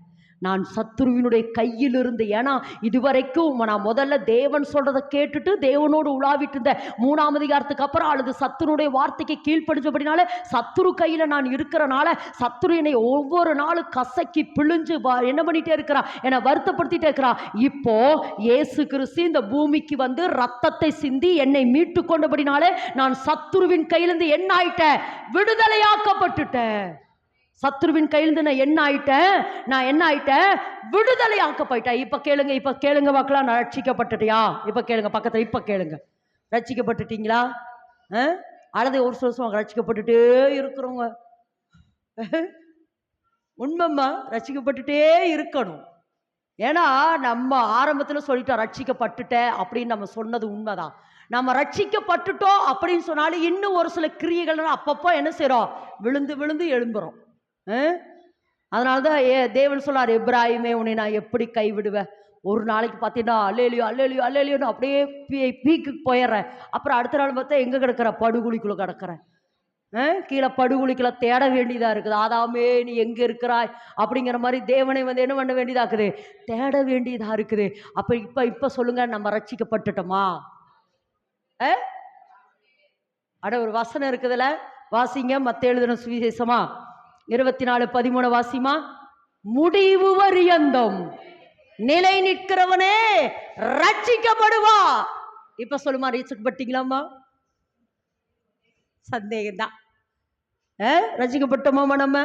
நான் சத்துருவினுடைய கையில் இருந்து. ஏன்னா இதுவரைக்கும் நான் முதல்ல தேவன் சொல்றதை கேட்டுட்டு தேவனோடு உலாவிட்டு இருந்த 3ஆம் அதிகாரத்துக்கு அப்புறம் அல்லது சத்துருடைய வார்த்தைக்கு கீழ்ப்படிச்சபடினால சத்துரு கையில நான் இருக்கிறனால சத்துரு என்னை ஒவ்வொரு நாளும் கசக்கி பிழிஞ்சு என்ன பண்ணிட்டே இருக்கிறான், என்னை வருத்தப்படுத்திட்டே இருக்கிறான். இப்போ இயேசு கிறிஸ்து இந்த பூமிக்கு வந்து ரத்தத்தை சிந்தி என்னை மீட்டு கொண்டபடினாலே நான் சத்துருவின் கையிலிருந்து என்ன ஆயிட்டேன்? விடுதலையாக்கப்பட்டுட்டேன். சத்துருவின் கையிலிருந்து நான் என்ன ஆயிட்டேன்? விடுதலையாக்கப்பட்டேன். இப்ப கேளுங்க பார்க்கலாம். நான் ரட்சிக்கப்பட்டுட்டியா? இப்ப கேளுங்க பக்கத்துல. இப்ப கேளுங்க, ரட்சிக்கப்பட்டுட்டீங்களா? அல்லது ஒரு சொல்லுவாங்க ரட்சிக்கப்பட்டுட்டே இருக்கிறவங்க. உண்மைம்மா, ரட்சிக்கப்பட்டுட்டே இருக்கணும். ஏன்னா நம்ம ஆரம்பத்தில் சொல்லிட்டோம் ரட்சிக்கப்பட்டுட்டேன் அப்படின்னு நம்ம சொன்னது உண்மைதான். நம்ம ரட்சிக்கப்பட்டுட்டோம் அப்படின்னு சொன்னாலும் இன்னும் ஒரு சில கிரியைகள் அப்பப்போ என்ன செய்யறோம்? விழுந்து விழுந்து எழும்புறோம். அதனாலதான் தேவன் சொல்லார், எப்ராஹிமே உன்னை நான் எப்படி கைவிடுவேன்? ஒரு நாளைக்கு பார்த்தீங்கன்னா அல்லேலியோ அல்லேலியோ அல்லேலியோன்னு அப்படியே பீக்கு போயிடுறேன். அப்புறம் அடுத்த நாள் பார்த்தா எங்க கிடக்கிற? படுகுழிக்குள்ள கிடக்கிறேன். கீழே படுகுழிக்குள்ள தேட வேண்டியதா இருக்குது. ஆதாமே நீ எங்க இருக்கிறாய் அப்படிங்கிற மாதிரி தேவனை வந்து என்ன பண்ண வேண்டியதா இருக்குது? தேட வேண்டியதா இருக்குது. அப்ப இப்ப சொல்லுங்க, நம்ம ரட்சிக்கப்பட்டுட்டோமா? ஒரு வசனம் இருக்குதுல, வாசிங்க. மத்தேயு எழுதின சுவிசேஷமா 24:13 வாசிமா. முடிவு பரியந்தம் நிலை நிற்கிறவனே ரட்சிக்கப்படுவா. இப்ப சொல்லுமா, ரட்சிக்கப்பட்டீங்களாமா? சந்தேகம்தான். ரட்சிக்கப்பட்டோமா நம்ம?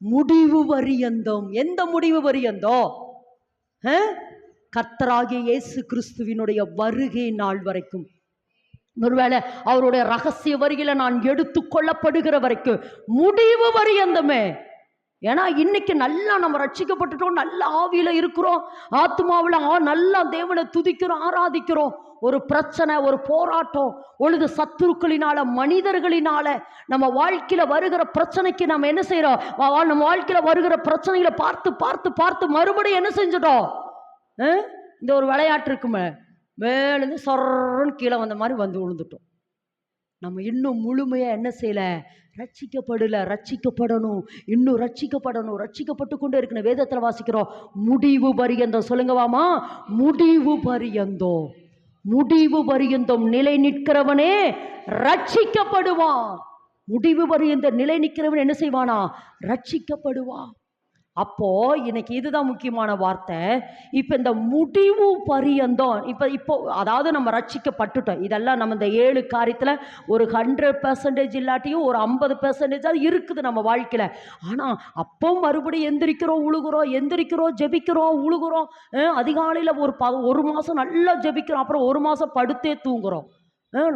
முடிவு பரியந்தம். எந்த முடிவு பரியந்தம்? கர்த்தராகிய இயேசு கிறிஸ்துவினுடைய வருகை நாள் வரைக்கும். ஒருவேளை அவருடைய ரகசிய வரியில நான் எடுத்து கொள்ளப்படுகிற வரைக்கும் முடிவு பரியந்தமே ஏன்னா இன்னைக்கு நல்லா நம்ம ரட்சிக்கப்பட்டுட்டோம், நல்ல ஆவியில இருக்கிறோம், ஆத்மாவில் நல்லா தேவனை துதிக்கிறோம், ஆராதிக்கிறோம். ஒரு பிரச்சனை, ஒரு போராட்டம், ஒழுது சத்துருக்களினால, மனிதர்களினால நம்ம வாழ்க்கையில வருகிற பிரச்சனைக்கு நம்ம என்ன செய்யறோம்? நம்ம வாழ்க்கையில வருகிற பிரச்சனைகளை பார்த்து பார்த்து பார்த்து மறுபடியும் என்ன செஞ்சிட்டோம்? இந்த ஒரு விளையாட்டு இருக்குமே, மேலேருந்து சொர்றன்னு கீழே வந்த மாதிரி வந்து விழுந்துட்டோம். நம்ம இன்னும் முழுமையா என்ன செய்யல? ரட்சிக்கப்படல. ரட்சிக்கப்படணும், இன்னும் ரட்சிக்கப்படணும், ரட்சிக்கப்பட்டு கொண்டே இருக்கணும். வேதத்துல வாசிக்கிறோம், முடிவு பரியந்தம். சொல்லுங்கவாமா, முடிவு பரியந்தம். முடிவு பரியந்தம் நிலை நிற்கிறவனே ரட்சிக்கப்படுவான். முடிவு பரியந்த நிலை நிற்கிறவன் என்ன செய்வானா? ரட்சிக்கப்படுவான். அப்போ இன்னைக்கு இதுதான் முக்கியமான வார்த்தை. இப்ப இந்த முடிவு பரியந்தம், இப்போ அதாவது நம்ம ரட்சிக்கப்பட்டுட்டோம். இதெல்லாம் நம்ம இந்த 7 காரியத்துல ஒரு 100% இல்லாட்டியும் ஒரு 50% இருக்குது நம்ம வாழ்க்கையில. ஆனா அப்போ மறுபடியும் எந்திரிக்கிறோம், உழுகுறோம், எந்திரிக்கிறோம், ஜெபிக்கிறோம், உழுகுறோம். அதிகாலையில ஒரு மாசம் நல்லா ஜெபிக்கிறோம், அப்புறம் ஒரு மாசம் படுத்தே தூங்குறோம்.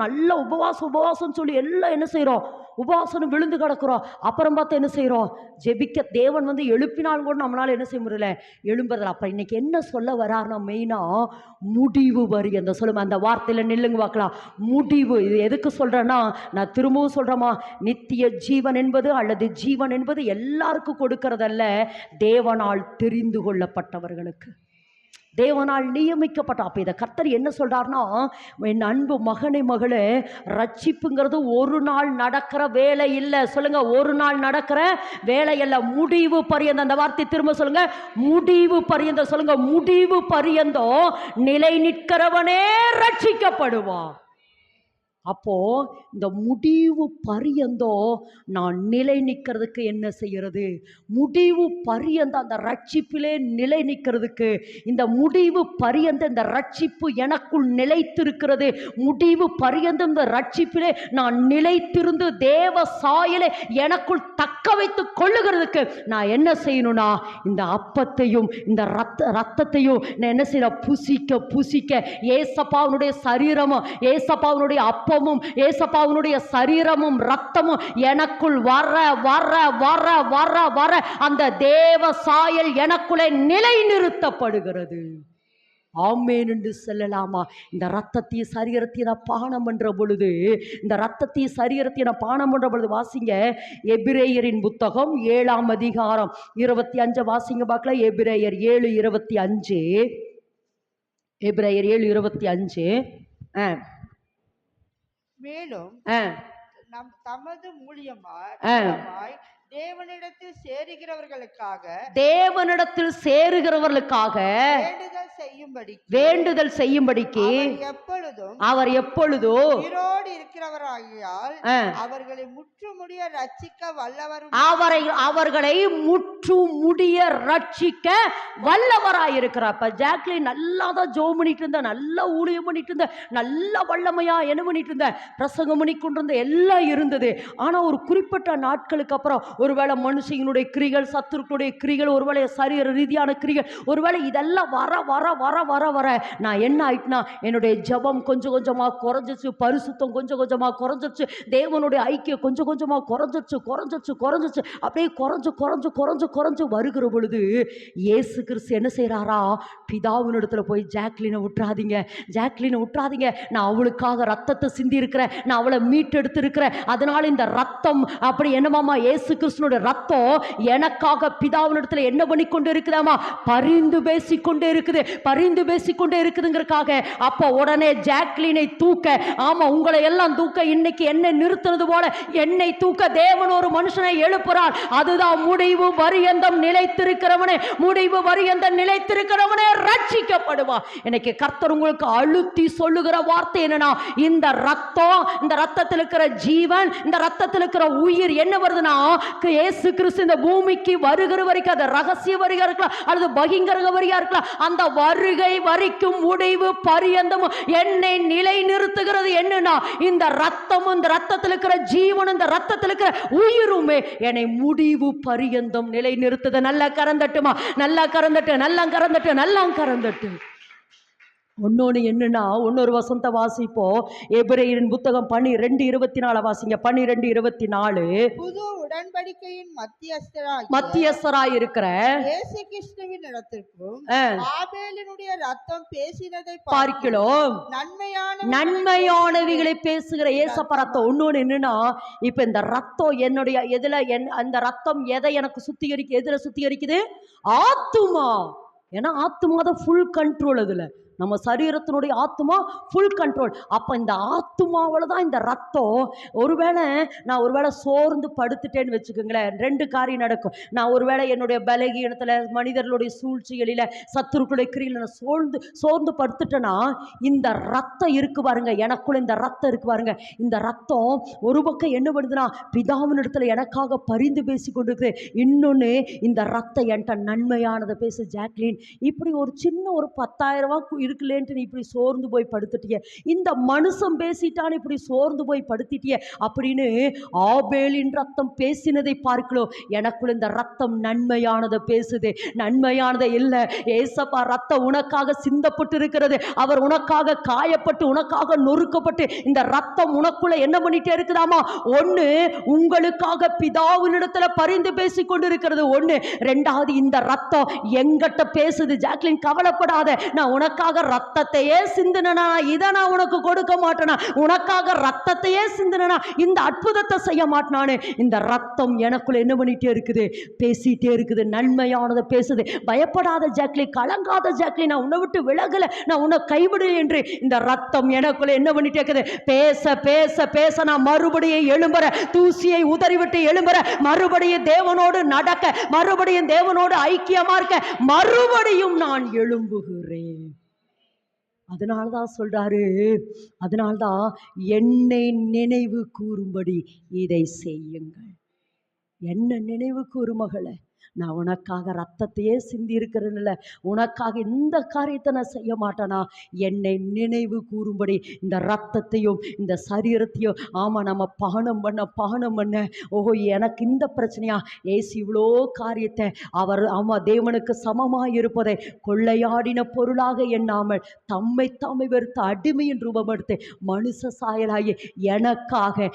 நல்ல உபவாசம் சொல்லி எல்லாம் என்ன செய்யறோம்? உபவாசம் விழுந்து கிடக்குறோம். அப்புறம் பார்த்தா என்ன செய்யறோம்? ஜெபிக்க தேவன் வந்து எழுப்பினாலும் கூட நம்மளால என்ன செய்ய முடியல, எழும்புறதில்ல. அப்ப இன்னைக்கு என்ன சொல்ல வராருன்னா, மெயினா முடிவு அந்த சொல்லுங்க, அந்த வார்த்தையில நில்லுங்க பார்க்கலாம். முடிவு. இது எதுக்கு சொல்றேன்னா, நான் திரும்பவும் சொல்றேமா, நித்திய ஜீவன் என்பது அல்லது ஜீவன் என்பது எல்லாருக்கும் கொடுக்கறதல்ல, தேவனால் தெரிந்து கொள்ளப்பட்டவர்களுக்கு, தேவனால் நியமிக்கப்பட்ட. அப்ப இதை கர்த்தர் என்ன சொல்றாருன்னா, என் அன்பு மகனே மகளே, ரட்சிப்புங்கிறது ஒரு நாள் நடக்கிற வேலை இல்லை. சொல்லுங்க, ஒரு நாள் நடக்கிற வேலை அல்ல, முடிவு பரியந்தம். அந்த வார்த்தை திரும்ப சொல்லுங்க, முடிவு பரியந்தம். சொல்லுங்க, முடிவு பரியந்தம் நிலை நிற்கிறவனே ரட்சிக்கப்படுவான். அப்போ இந்த முடிவு பரியந்தோ நான் நிலை நிற்கிறதுக்கு என்ன செய்யறது? முடிவு பரியந்த அந்த ரட்சிப்பிலே நிலை நிற்கிறதுக்கு, இந்த முடிவு பரியந்த இந்த ரட்சிப்பு எனக்குள் நிலைத்திருக்கிறது. முடிவு பரியந்த இந்த ரட்சிப்பிலே நான் நிலைத்திருந்து தேவ சாயலை எனக்குள் தக்க வைத்து கொள்ளுகிறதுக்கு நான் என்ன செய்யணும்னா, இந்த அப்பத்தையும் இந்த ரத்தத்தையும் நான் என்ன செய்ய? புசிக்க புசிக்க ஏசப்பாவுடைய சரீரமும் ஏசப்பாவுடைய அப்ப ஏசப்பாவுடைய சரீரமும் ரத்தமும் எனக்குள் வர வர வர வர வர அந்த தேவ சாயல் எனக்குள்ளே நிலை நிறுத்தப்படுகிறது. ஆமேன் என்று சொல்லலாமா? இந்த ரத்தத்தையும் சரீரத்தையும் நான் பானம் பண்ற பொழுது, இந்த ரத்தத்தையும் சரீரத்தையும் நான் பானம் பண்ற பொழுது, வாசிங்க எபிரேயரின் புத்தகம் 7ஆம் அதிகாரம் 25 வாசிங்க பார்க்கலாம். எபிரேயர் 7:25. எபிரேயர் 7:25. மேலும் நம் தமது மூலியமாய் தேவனிடத்தில் சேருகிறவர்களுக்காக வேண்டுதல் செய்யும்படிக்கு அவர் எப்பொழுதும் உயிரோடு இருக்கிறவராகியால் அவர்களை முற்றுமுடிய ரட்சிக்க வல்லவர், அவர்களை முற்றுமுடிய ரட்சிக்க வல்லவராயிருக்கிறார். அப்ப ஜாக்லின் நல்லா தான் ஜெபம் பண்ணிட்டு இருந்தா, நல்லா ஊழியம் பண்ணிட்டு இருந்தா, நல்லா வல்லமையா என்ன பண்ணிட்டு இருந்த, பிரசங்கம் பண்ணி கொண்டிருந்த, எல்லாம் இருந்தது. ஆனா ஒரு குறிப்பிட்ட நாட்களுக்கு அப்புறம் ஒருவேளை மனுஷங்களுடைய கிரிகள், சத்துருக்களுடைய கிரிகள், ஒருவேளை சரீர ரீதியான கிரிகள், ஒருவேளை இதெல்லாம் வர வர வர வர வர நான் என்ன ஆயிட்டுனா, என்னுடைய ஜபம் கொஞ்சம் கொஞ்சமா குறைஞ்சிச்சு, பரிசுத்தம் கொஞ்சம் கொஞ்சமா குறைஞ்சிச்சு, தேவனுடைய ஐக்கியம் கொஞ்சம் கொஞ்சமா குறைஞ்சிச்சு குறைஞ்சிச்சு குறைஞ்சிச்சு அப்படியே குறைஞ்சு குறைஞ்சு குறைஞ்சு குறைஞ்சு வருகிற பொழுது இயேசு கிறிஸ்து என்ன செய்யறாரா? பிதாவின் இடத்துல போய் ஜாக்லினை விட்டுறாதீங்க, ஜாக்லினை விட்டுறாதீங்க, நான் அவளுக்காக ரத்தத்தை சிந்தி இருக்கிறேன், நான் அவளை மீட்டெடுத்து இருக்கிறேன், அதனால இந்த ரத்தம் அப்படி என்னமாமா, இயேசு கிறிஸ்துனுடைய ரத்தம் எனக்காக பிதாவின் இடத்துல என்ன பண்ணி கொண்டு இருக்குதாமா? பரிந்து பேசிக்கொண்டே இருக்குது, பரிந்து பேசிக்கொண்டே இருக்குதுங்கிறதுக்காக. அப்போ உடனே ஜாக்லினை தூக்க, ஆமா உங்களை எல்லாம் தூக்க, இன்னைக்கு என்னை நிறுத்துறது போல என்னை தூக்க தேவன் ஒரு மனுஷனை எழுப்புறார். அதுதான் முடிவு பரியந்தம் நிலைத்திருக்கிறவனே, முடிவு பரியந்தம் நிலைத்திருக்கிறவனே ரட்சிக்கப்படுவா. இன்னைக்கு கர்த்தர் உங்களுக்கு அழுத்தி சொல்லுகிற வார்த்தை என்னன்னா, இந்த ரத்தம், இந்த ரத்தத்தில் இருக்கிற ஜீவன், இந்த ரத்தத்தில் இருக்கிற உயிர் என்ன வருதுன்னா, இயேசு கிறிஸ்து இந்த பூமிக்கு வருகிற வரைக்கும், அது ரகசிய வருகை இருக்கலாம் அல்லது பகிங்கரக வருகையா இருக்கலாம், அந்த வருகை வரைக்கும் முடிவு பரியந்தம் என்னை நிலை நிறுத்துகிறது. என்னன்னா, இந்த ரத்தமும், இந்த ரத்தத்தில் இருக்கிற ஜீவனும், இந்த ரத்தத்தில் இருக்கிற உயிருமே என்னை முடிவு பரியந்தம் நிலை நிறுத்துது. நல்லா கறந்தட்டுமா? நல்லா கறந்தட்டு, நல்லா கறந்தட்டு, நல்லா கறந்தட்டு. இன்னொன்று என்னன்னா, இன்னொரு வசனத்தை வாசிப்போம். எபிரேயரின் புத்தகம் 12:24 வாசிங்க. 12:24. புது உடன்படிக்கையின் மத்தியஸ்தராய் இருக்கிற இயேசு கிறிஸ்துவின் இடத்திற்கும் ஆபேலினுடைய ரத்தம் பேசினதை பார்க்கிறோம். நன்மையானவைகளை பேசுகிற ஏசப்பா ரத்தம். இன்னொன்று என்னன்னா, இப்ப இந்த ரத்தம் என்னுடைய எதுல அந்த ரத்தம் எதை எனக்கு எதுல சுத்திகரிக்குது? ஆத்துமா. ஏன்னா ஆத்துமா தான் ஃபுல் கண்ட்ரோல். அதுல நம்ம சரீரத்தினுடைய ஆத்துமா ஃபுல் கண்ட்ரோல். அப்போ இந்த ஆத்துமாவில் தான் இந்த ரத்தம். நான் ஒருவேளை சோர்ந்து படுத்துட்டேன்னு வச்சுக்கோங்களேன், ரெண்டு காரியம் நடக்கும். நான் ஒருவேளை என்னுடைய பலகீனத்தில், மனிதர்களுடைய சூழ்ச்சிகளில், சத்துருக்களுடைய கிரியில் நான் சோர்ந்து படுத்துட்டேன்னா, இந்த ரத்தம் இருக்கு பாருங்க, எனக்குள்ள இந்த ரத்தம் இருக்கு பாருங்க. இந்த ரத்தம் ஒரு பக்கம் என்ன பண்ணுதுன்னா, பிதாவின் இடத்துல எனக்காக பரிந்து பேசி கொண்டிருக்கு. இன்னொன்று, இந்த ரத்தம் என்கிட்ட நன்மையானதை பேசு. ஜாக்லின், இப்படி ஒரு சின்ன ஒரு 10,000 ரூபா இருக்குல்லேன்ட்டு நீ இப்படி சோர்ந்து போய் படுத்துட்டிய, இந்த மனுஷன் பேசிட்டான்னு இப்படி சோர்ந்து போய் படுத்திட்டிய அப்படின்னு ஆபேலின் ரத்தம் பேசினதை பார்க்கலாம். எனக்குள்ள இந்த ரத்தம் நன்மையானதை பேசுது. நன்மையானதை இல்லை, ஏசப்பா ரத்தம் உனக்காக சிந்தப்பட்டு இருக்கிறது. அவர் உனக்காக காயப்பட்டு, உனக்காக நொறுக்கப்பட்டு, இந்த ரத்தம் உனக்குள்ள என்ன பண்ணிட்டே இருக்குதாமா? ஒண்ணு, உங்களுக்காக பிதாவினிடத்துல பரிந்து பேசி கொண்டு இருக்கிறது. ஒண்ணு. ரெண்டாவது, இந்த ரத்தம் எங்கிட்ட பேசுது. ஜாக்லின், கவலைப்படாத, நான் உனக்காக ரத்தத்தையே சிந்தினா இதை நான் உனக்கு கொடுக்க மாட்டேனா? உனக்காக ரத்தத்தையே சிந்தினா இந்த அற்புதத்தை செய்ய மாட்டானு? இந்த ரத்தம் எனக்குள்ள என்ன பண்ணிட்டே இருக்குது? பேசிட்டே இருக்குது. நன்மையானதை பேசுது. பயப்படாத ஜாக்லின், கலங்காத ஜாக்லின், நான் உன்னை விட்டு விலகல, நான் உன்னை கைவிடு என்று இந்த ரத்தம் எனக்குள்ள என்ன பண்ணிட்டே இருக்குது? பேச பேச பேச நான் மறுபடியும் எழும்புற, தூசியை உதறிவிட்டு எழும்புற, மறுபடியும் தேவனோடு நடக்க, மறுபடியும் தேவனோடு ஐக்கியமா இருக்க, மறுபடியும் நான் எழும்புகிறேன். அதனால்தான் சொல்றாரு, அதனால்தான் என்னை நினைவு கூறும்படி இதை செய்யுங்கள். என்ன நினைவு கூறு மகளே, நான் உனக்காக ரத்தத்தையே சிந்தி இருக்கிறேன்ல, உனக்காக இந்த காரியத்தை நான் செய்ய மாட்டேனா? என்னை நினைவு கூறும்படி இந்த ரத்தத்தையும் இந்த சரீரத்தையும், ஆமாம், நம்ம பானம் பண்ண ஓஹோ, எனக்கு இந்த பிரச்சனையா? ஏசு இவ்வளோ காரியத்தை அவர், ஆமாம், தேவனுக்கு சமமாக இருப்பதை கொள்ளையாடின பொருளாக எண்ணாமல் தம்மை தாமை வெறுத்த அடிமையின் ரூபம் எடுத்து மனுஷ சாயலாகி எனக்காக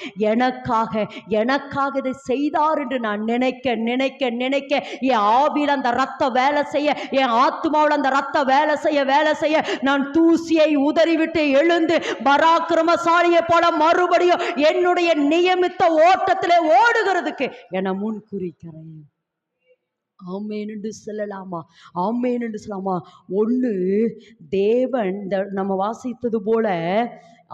இதை செய்தார் என்று நான் நினைக்க என் ஆவியில் அந்த ரத்த வேலை செய்ய, என் ஆத்மாவில் அந்த ரத்த வேலை செய்ய நான் தூசியை உதறிவிட்டு எழுந்து பராக்கிரமசாலியை போல மறுபடியும் என்னுடைய நியமித்த ஓட்டத்திலே ஓடுகிறதுக்கு என முன் குறிக்கிறேன். ஆமேன் என்று சொல்லலாமா? ஆமேன் என்று சொல்லலாமா? ஒன்று, தேவன் நம்ம வாசித்தது போல,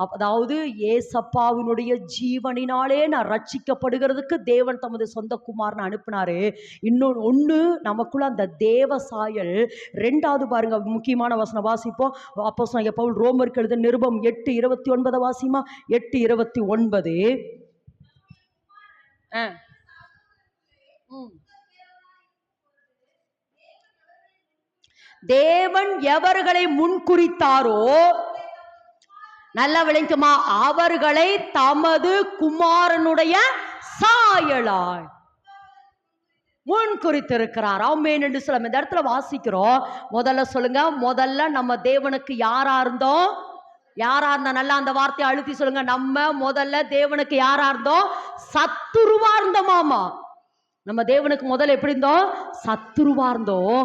அதாவது ஏசப்பாவினுடைய ஜீவனினாலே நான் ரட்சிக்கப்படுகிறதுக்கு தேவன் தமது சொந்த குமாரனை அனுப்பினாரு. ஒன்று, நமக்குள்ள அந்த தேவ சாயல். ரெண்டாவது பாருங்க, முக்கியமான வசனம் வாசிப்போம். அப்போஸ்தலனாகிய பவுல் ரோமருக்கு எழுதின நிருபம் 8:29 வாசிமா. 8:29. தேவன் எவர்களை முன்குறித்தாரோ, நல்லா விளங்குமா, அவர்களை தமது குமாரனுடைய சாயலாய் முன்குறித்திருக்கிறார். ஆமென் என்று சொல்ல இந்த இடத்துல வாசிக்கிறோம். முதல்ல சொல்லுங்க, முதல்ல நம்ம தேவனுக்கு யாரா இருந்தோம்? நல்லா அந்த வார்த்தையை அழுத்தி சொல்லுங்க. நம்ம முதல்ல தேவனுக்கு யாரா இருந்தோம்? சத்துருவா இருந்தோமாமா. நம்ம தேவனுக்கு முதல்ல எப்படி இருந்தோம்? சத்துருவா இருந்தோம்.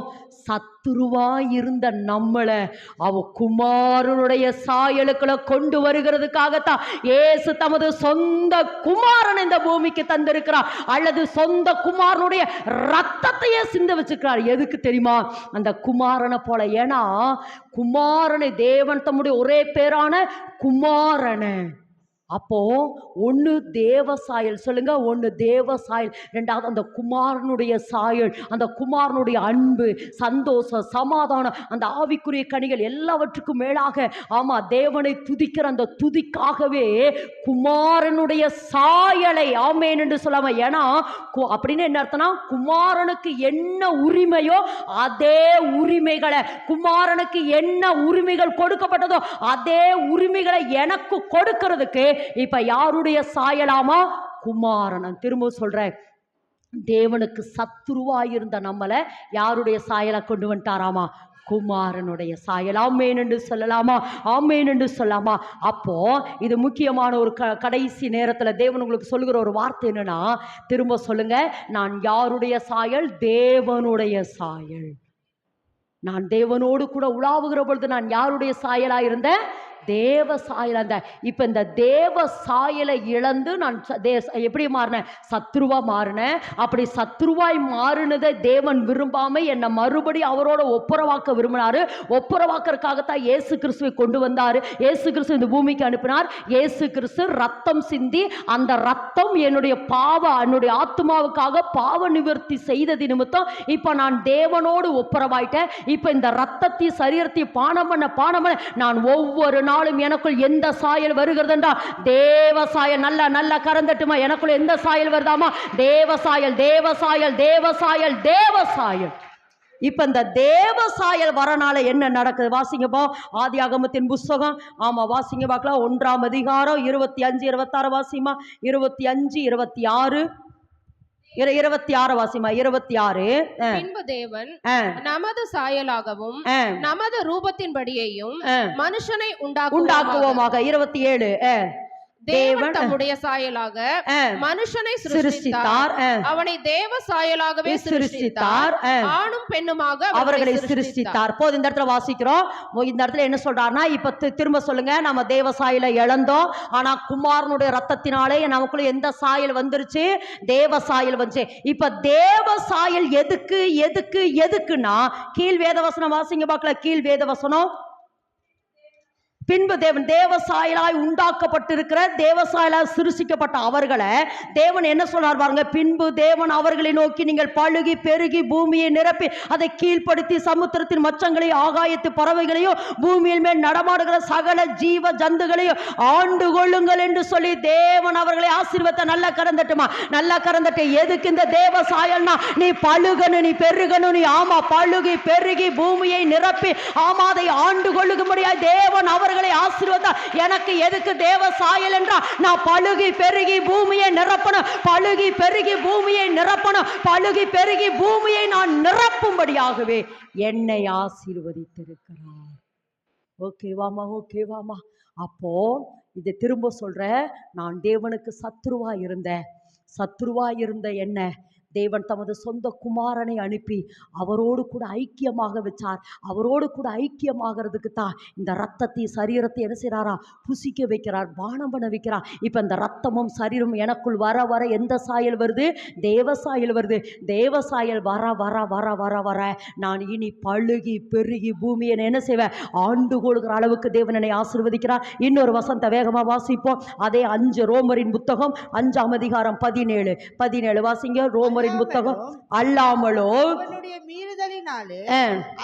சத்துருவா இருந்த நம்மளை அவ குமாரனுடைய சாயலுக்குள்ள கொண்டு வருகிறதுக்காகத்தான் இயேசு தமது சொந்த குமாரனை இந்த பூமிக்கு தந்திருக்கிறார். அல்லது சொந்த குமாரனுடைய ரத்தத்தையே சிந்த வச்சிருக்கிறார். எதுக்கு தெரியுமா? அந்த குமாரனை போல. ஏன்னா குமாரனை தேவன் தம்முடைய ஒரே பேரான குமாரனை. அப்போ ஒன்று தேவ சாயல், சொல்லுங்க, ஒன்று தேவ சாயல். ரெண்டாவது அந்த குமாரனுடைய சாயல், அந்த குமாரனுடைய அன்பு, சந்தோஷம், சமாதானம், அந்த ஆவிக்குரிய கனிகள் எல்லாவற்றுக்கும் மேலாக, ஆமா, தேவனை துதிக்கிற அந்த துதிக்காகவே குமாரனுடைய சாயலை, ஆமேன் என்று சொல்லாம. ஏன்னா அப்படின்னு என்ன அர்த்தம்னா, குமாரனுக்கு என்ன உரிமையோ அதே உரிமைகளை, குமாரனுக்கு என்ன உரிமைகள் கொடுக்கப்பட்டதோ அதே உரிமைகளை எனக்கு கொடுக்கிறதுக்கு இப்ப யாருடைய சாயலாமா? குமாரன். நான் திரும்ப சொல்றேன், தேவனுக்கு சத்துருவாயிருந்த நம்மளை யாருடைய சாயலை கொண்டு வந்துட்டாராமா? குமாரனுடைய சாயல். ஆமேன் என்று சொல்லலாமா? ஆமேன் என்று சொல்லாமா? அப்போ இது முக்கியமான ஒரு கடைசி நேரத்தில் தேவன் உங்களுக்கு சொல்லுகிற ஒரு வார்த்தை என்னன்னா, திரும்ப சொல்லுங்க, நான் யாருடைய சாயல்? தேவனுடைய சாயல். நான் தேவனோடு கூட உலாவுகிற பொழுது நான் யாருடைய சாயலா இருந்தேன்? தேவ சாயல். அந்த இப்ப இந்த தேவ சாயலை இழந்து நான் எப்படி மாறினேன்? சத்ருவா மாறினேன். அப்படி சத்ருவாய் மாறினதை தேவன் விரும்பாம என்னை மறுபடி அவரோட ஒப்புரவாக்க விரும்பினாரு. ஒப்புரவாக்கிறதுக்காகத்தான் இயேசு கிறிஸ்துவை கொண்டு வந்தாரு. இயேசு கிறிஸ்து இந்த பூமிக்கு அனுப்பினார். இயேசு கிறிஸ்து ரத்தம் சிந்தி, அந்த ரத்தம் என்னுடைய என்னுடைய ஆத்மாவுக்காக பாவ நிவர்த்தி செய்தது நிமித்தம் இப்ப நான் தேவனோடு ஒப்புரவாயிட்டேன். இப்ப இந்த ரத்தத்தை சரீரத்தை பானம் பண்ண நான் ஒவ்வொரு நாளும் எனக்குள் எந்த சாயல் வருகிறது என்றால் தேவ சாயல். நல்ல கரந்தட்டுமா? எனக்குள் எந்த சாயல் வருதாமா? தேவ சாயல், தேவ சாயல், தேவ சாயல், தேவ சாயல். இப்ப இந்த தேவ சாயல் வரனால என்ன நடக்குது? வாசிங்கப்போ ஆதியாகமத்தின் புஸ்தகம். ஆமா, வாசிங்க பார்க்கலாம். 1ஆம் அதிகாரம் 25, 26 வாசிமா. 25, 26, 26 வாசிமா. 26. பின்பு தேவன் நமது சாயலாகவும் நமது ரூபத்தின்படியேயும் மனுஷனை உண்டாக்குவோமாக. 27. தேவன் தம்முடைய சாயலாக மனுஷனை சிருஷ்டித்தார். அவனை தேவ சாயலாகவே சிருஷ்டித்தார். ஆணும் பெண்ணுமாக அவர்களை சிருஷ்டித்தார். போது இந்த இடத்துல வாசிக்கிறோம். இந்த இடத்துல என்ன சொல்றாருன்னா, இப்ப திரும்ப சொல்லுங்க, நம்ம தேவ சாயலை இழந்தோம். ஆனா குமாரனுடைய ரத்தத்தினாலே நமக்குள்ள எந்த சாயல் வந்துருச்சு? தேவ சாயல் வந்துச்சு. இப்ப தேவ சாயல் எதுக்குன்னா, கீழ் வேதவசனம் வாசிங்க பார்க்கல. கீழ் வேதவசனம். பின்பு தேவன் தேவ சாயலாய் உண்டாக்கப்பட்டிருக்கிற, தேவ சாயலாய் சிருஷ்டிக்கப்பட்ட அவர்களை தேவன் என்ன சொல்றார் பாருங்க. பின்பு தேவன் அவர்களை நோக்கி, நீங்கள் பழுகி பெருகி பூமியை நிரப்பி அதை கீழ்ப்படுத்தி சமுத்திரத்தின் மச்சங்களையும் ஆகாயத்து பறவைகளையும் பூமியில் மேல் நடமாடுகிற சகல ஜீவ ஜந்துகளையும் ஆண்டு கொள்ளுங்கள் என்று சொல்லி தேவன் அவர்களை ஆசீர்வதித்த. நல்ல கரந்தட்டுமா? நல்ல கரந்தட்டு. எதுக்கு இந்த தேவ சாயல்னா, நீ பழுகணும், நீ பெருகணும். நீ ஆமா பழுகி பெருகி பூமியை நிரப்பி ஆமா அதை ஆண்டு கொள்ளும்படியாய் தேவன் அவர்களை ஆசீர்வதித்தார். எனக்கு எதுக்கு தேவ சாயல் என்றால், நான் பழுகி பெருகி பூமியை நிரப்பணும், பழுகி பெருகி பூமியை நிரப்பணும், பழுகி பெருகி பூமியை நான் நிரப்பும்படியாகவே என்னை ஆசீர்வதித்திருக்கிறார். ஓகேவாமா? ஓகேவாமா? அப்போ இதை திரும்ப சொல்ற, நான் தேவனுக்கு சத்ருவா இருந்த என்ன தேவன் தமது சொந்த குமாரனை அனுப்பி அவரோடு கூட ஐக்கியமாக வச்சார். அவரோடு கூட ஐக்கியமாகிறதுக்கு தான் இந்த ரத்தத்தை சரீரத்தை என்ன செய்றாரா? புசிக்க வைக்கிறார், பானம் பண்ண வைக்கிறார். இப்போ இந்த ரத்தமும் சரீரமும் எனக்குள் வர வர எந்த சாயல் வருது? தேவ சாயல் வருது. தேவ சாயல் வர வர வர வர வர நான் இனி பழுகி பெருகி பூமியை என்ன செய்வேன்? ஆண்டு கொள்கிற அளவுக்கு தேவன் என்னை ஆசீர்வதிக்கிறார். இன்னொரு வசனத்தை வேகமாக வாசிப்போம். அதே 5 ரோமரின் புத்தகம் 5ஆம் அதிகாரம் 17 வாசிங்க. ரோமரின் புத்தகம். அல்லாமலோ அவனுடைய மீறுதலினாலே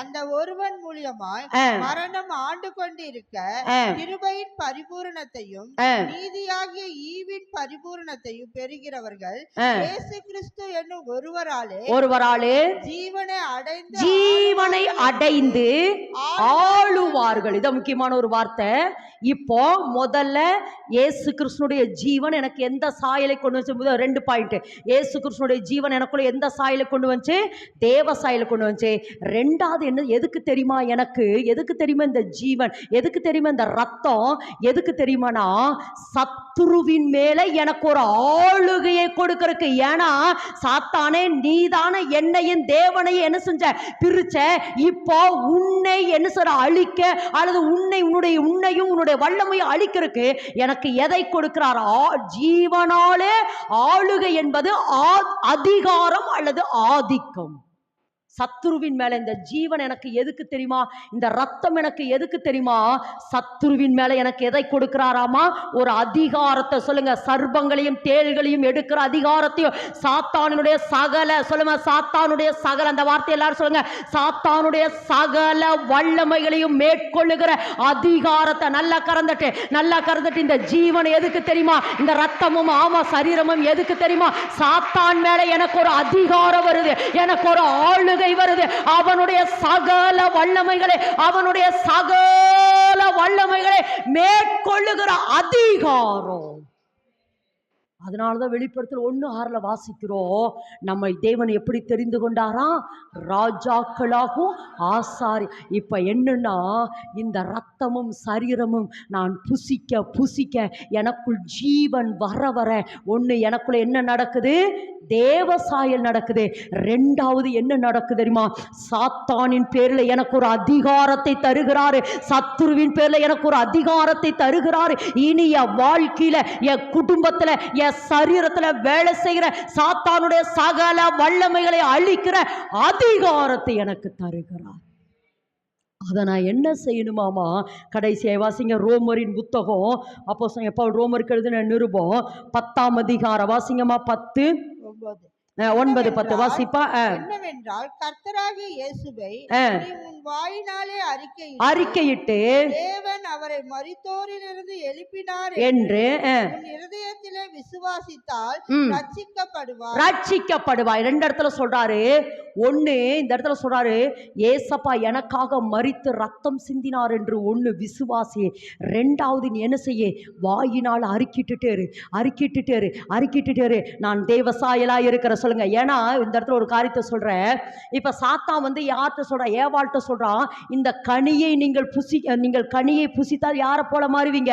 அந்த ஒருவன் மூலமாய் மரணம் ஆண்டு கொண்டிருக்க கிருபையின் பரிபூரணத்தையும் நீதியாகிய ஈவின் பரிபூரணத்தையும் பெறுகிறவர்கள் இயேசு கிறிஸ்து என்னும் ஒருவராலே ஜீவனை அடைந்து ஆளுவார்கள். இது முக்கியமான ஒரு வார்த்தை. இப்போ முதல்ல இயேசு கிறிஸ்துனுடைய ஜீவன் எனக்கு எந்த சாயலை கொண்டு வந்து? 2 பாயிண்ட். இயேசு கிறிஸ்துனுடைய ஜீவன் எனக்குள்ள எந்த சாயலை கொண்டு வந்து? தேவ சாயலை கொண்டு வந்து. 2வது என்ன? எதுக்கு தெரியுமா? எனக்கு எதுக்கு தெரியுமா இந்த ஜீவன்? எதுக்கு தெரியுமா இந்த ரத்தம்? எதுக்கு தெரியுமானா, சத்துருவின் மேல எனக்கு ஒரு ஆளுகையை கொடுக்கறதுக்கு. ஏன்னா சாத்தானே, நீதான என்னையும் தேவனையும் என்ன செஞ்ச? பிரிச்ச. இப்போ உன்னை என்ன சொல்ற? அழிக்க, அல்லது உன்னையும் உன்னுடைய வல்லமையை அழிக்கிறதுக்கு எனக்கு எதை கொடுக்கிறார்? ஜீவனாலே ஆளுகை என்பது அதிகாரம் அல்லது ஆதிக்கம். சத்துருவின் மேல இந்த ஜீவன் எனக்கு எதுக்கு தெரியுமா? இந்த ரத்தம் எனக்கு எதுக்கு தெரியுமா? சத்துருவின் மேல எனக்கு எதை கொடுக்கிறாராமா? ஒரு அதிகாரத்தை. சொல்லுங்க. சர்ப்பங்களையும் தேள்களையும் எடுக்கிற அதிகாரத்தையும், சாத்தானுடைய சகல, சொல்லுங்க, சாத்தானுடைய சகல, அந்த வார்த்தை எல்லாரும் சொல்லுங்க, சாத்தானுடைய சகல வல்லமைகளையும் மேற்கொள்ளுகிற அதிகாரத்தை. நல்லா கறந்துட்டு இந்த ஜீவன் எதுக்கு தெரியுமா? இந்த ரத்தமும் ஆமா சரீரமும் எதுக்கு தெரியுமா? சாத்தான் மேல எனக்கு ஒரு அதிகாரம் வருது, எனக்கு ஒரு ஆளுகை வருது. அவனுடைய சகல வல்லமைகளை மேற்கொள்ளுகிற அதிகாரம். அதனாலதான் வெளிப்படுத்தல் 1:6 வாசிக்கிறோம், நம்ம தேவன் எப்படி தெரிந்து கொண்டாராம், ராஜாக்களாகும் ஆசாரி. இப்ப என்னன்னா, இந்த ரத்தமும் சரீரமும் நான் புசிக்க புசிக்க எனக்குள் ஜீவன் வர வர ஒண்ணு எனக்குள்ள என்ன நடக்குது, தேவ சாயல் நடக்குது. ரெண்டாவது என்ன நடக்குது தெரியுமா, சாத்தானின் பேர்ல எனக்கு ஒரு அதிகாரத்தை தருகிறாரு, சத்துருவின் பேர்ல எனக்கு ஒரு அதிகாரத்தை தருகிறாரு. இனி என் வாழ்க்கையில, என் குடும்பத்துல, என் சரீரத்துல வேலை செய்கிற சாத்தானுடைய சகல வல்லமைகளை அழிக்கிற அதிகாரத்தை எனக்கு தருகிறார். அதை நான் என்ன செய்யணுமாமா, கடைசியாக வாசிங்க ரோமரின் புத்தகம், அப்போஸ்தலன் பவுல் ரோமருக்கு எழுதின நிருபம் 10ஆம் அதிகாரம் வாசிங்கம்மா, 10:9-10 வாசிப்பா. என்னவென்றால் கர்த்தராகிய இயேசுவை நீ உன் வாயினாலே அறிக்கையிட்டு தேவன் அவரை மரித்தோரிலிருந்து எழுப்பினார் என்று உன் இருதயத்திலே விசுவாசித்தால் ரட்சிக்கப்படுவாய். ரெண்டு இடத்துல சொல்றாரு. ஒண்ணு இந்த இடத்துல சொல்றாரு, ஏசப்பா எனக்காக மரித்து ரத்தம் சிந்தினார் என்று ஒண்ணு விசுவாசி. ரெண்டாவது நீ என்ன செய்ய, வாயினால் அறிக்கிட்டுட்டேரு நான் தேவசாயலா இருக்கிற சொல்லுங்க. ஏன்னா இந்த இடத்துல ஒரு காரியத்தை சொல்றேன். இப்ப சாத்தான் வந்து யார்கிட்ட சொல்றான், ஏவாள்கிட்ட சொல்றான், இந்த கனியை நீங்கள் கனியை புசித்தால் யாரை போல மாறுவீங்க,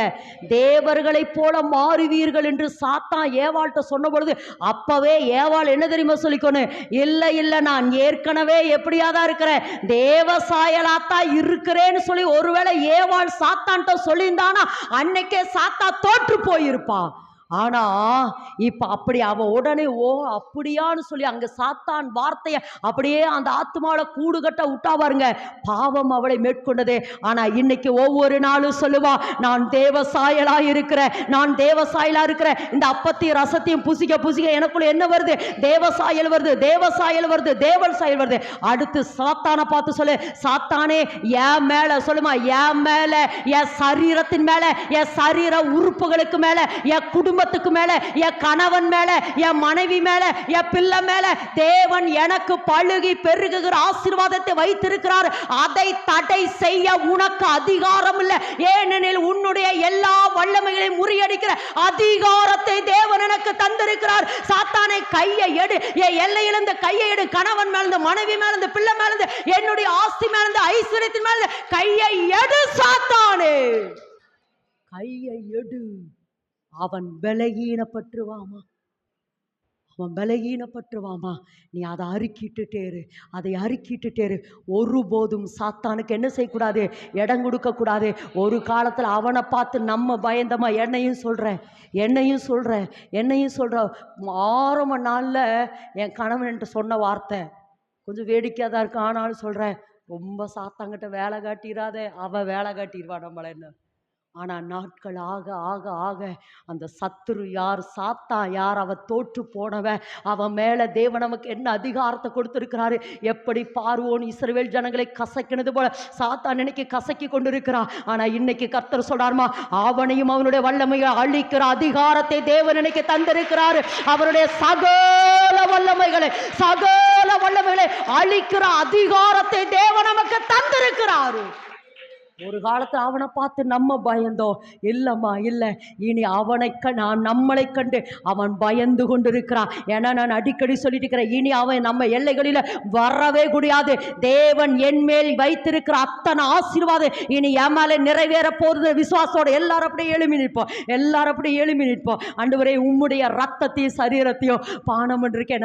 தேவர்களை போல மாறுவீர்கள் என்று சாத்தான் ஏவாள்கிட்ட சொன்ன பொழுது, அப்பவே ஏவாள் என்ன தெரியுமா சொல்லிக்கணும், இல்ல நான் ஏற்கனவே எப்படியாதான் இருக்கிறேன், தேவசாயலாத்தான் இருக்கிறேன்னு சொல்லி ஒருவேளை ஏவாள் சாத்தான்ட்ட சொல்லியிருந்தானா அன்னைக்கே சாத்தா தோற்று போயிருப்பான். ஆனா இப்ப அப்படி அவ உடனே அப்படியான்னு சொல்லி அங்க சாத்தான் வார்த்தைய அப்படியே அந்த ஆத்மாவில கூடு கட்ட விட்டா பாருங்க, பாவம் அவளை மேற்கொண்டது. ஆனா இன்னைக்கு ஒவ்வொரு நாளும் சொல்லுவா, நான் தேவசாயலா இருக்கிறேன், இந்த அப்பத்தையும் ரசத்தையும் புசிக்க புசிக்க எனக்குள்ள என்ன வருது, தேவசாயல் வருது. அடுத்து சாத்தானை பார்த்து சொல்லு, சாத்தானே என் மேல சொல்லுமா, என் மேல, என் சரீரத்தின் மேல, என் சரீர உறுப்புகளுக்கு மேல, என் குடும்பத்துக்கு மேல, என் கணவன் மேல, என் மனைவி மேல, என் பிள்ளை மேல தேவன் எனக்கு பழுகி பெருகுகிற ஆசீர்வாதத்தை வைத்திருக்கிறார். அதை தடை செய்ய உனக்கு அதிகாரம் இல்லை. ஏனெனில் உன்னுடைய எல்லா வல்லமைகளையும் முறியடிக்கிற அதிகாரத்தை தேவன் எனக்கு தந்திருக்கிறார். சாத்தானை கையை எடு, என் எல்லையிலிருந்து கையை எடு, கணவன் மேலிருந்து, மனைவி மேலிருந்து, பிள்ளை மேலிருந்து, என்னுடைய ஆஸ்தி மேலிருந்து, ஐஸ்வர்யத்தின் மேலிருந்து கையை எடு. சாத்தானே கையை எடு. அவன் பலகீனப்பட்டுருவாமா, நீ அதை அறிக்கிட்டுட்டேரு. ஒருபோதும் சாத்தானுக்கு என்ன செய்யக்கூடாது, இடம் கொடுக்க கூடாது. ஒரு காலத்துல அவனை பார்த்து நம்ம பயந்தமா. என்னையும் சொல்ற ஆரம்ப நாள்ல என் கணவன் என்கிட்ட சொன்ன வார்த்தை கொஞ்சம் வேடிக்கையா தான் இருக்கு. ஆனாலும் சொல்றேன், ரொம்ப சாத்தாங்கிட்ட வேலை காட்டிடாத, அவ வேலை காட்டிடுவா நம்மள. என்ன ஆனா நாட்கள் ஆக ஆக ஆக அந்த சத்துரு யார், சாத்தான் யார், அவ தோற்று போனவன், அவன் மேல தேவன் நமக்கு என்ன அதிகாரத்தை கொடுத்திருக்கிறாரு. எப்படி பார்வோன் இஸ்ரவேல் ஜனங்களை கசக்கினது போல சாத்தான் இன்னைக்கு கசக்கி கொண்டிருக்கிறான். ஆனா இன்னைக்கு கர்த்தர் சொல்றாருமா, அவனையும் அவனுடைய வல்லமையை அழிக்கிற அதிகாரத்தை தேவன் இன்னைக்கு தந்திருக்கிறாரு. அவருடைய சகல வல்லமைகளை அழிக்கிற அதிகாரத்தை தேவன் நமக்கு தந்திருக்கிறாரு. ஒரு காலத்துல அவனை பார்த்து நம்ம பயந்தோம். இல்லம்மா இல்லை, இனி நம்மளை கண்டு அவன் பயந்து கொண்டிருக்கிறான். ஏன்னா நான் அடிக்கடி சொல்லிட்டு இருக்கிறேன், இனி அவன் நம்ம எல்லைகளில் வரவே கூடாது. தேவன் என் மேல் வைத்திருக்கிற அத்தனை ஆசீர்வாதம் இனி என் மேலே நிறைவேற போறது விசுவாசோட எல்லாரும் அப்படியே எழுப்பி நிற்போம். ஆண்டவரே, உம்முடைய ரத்தத்தையும் சரீரத்தையும் பானம் பண்ணிருக்கேன்.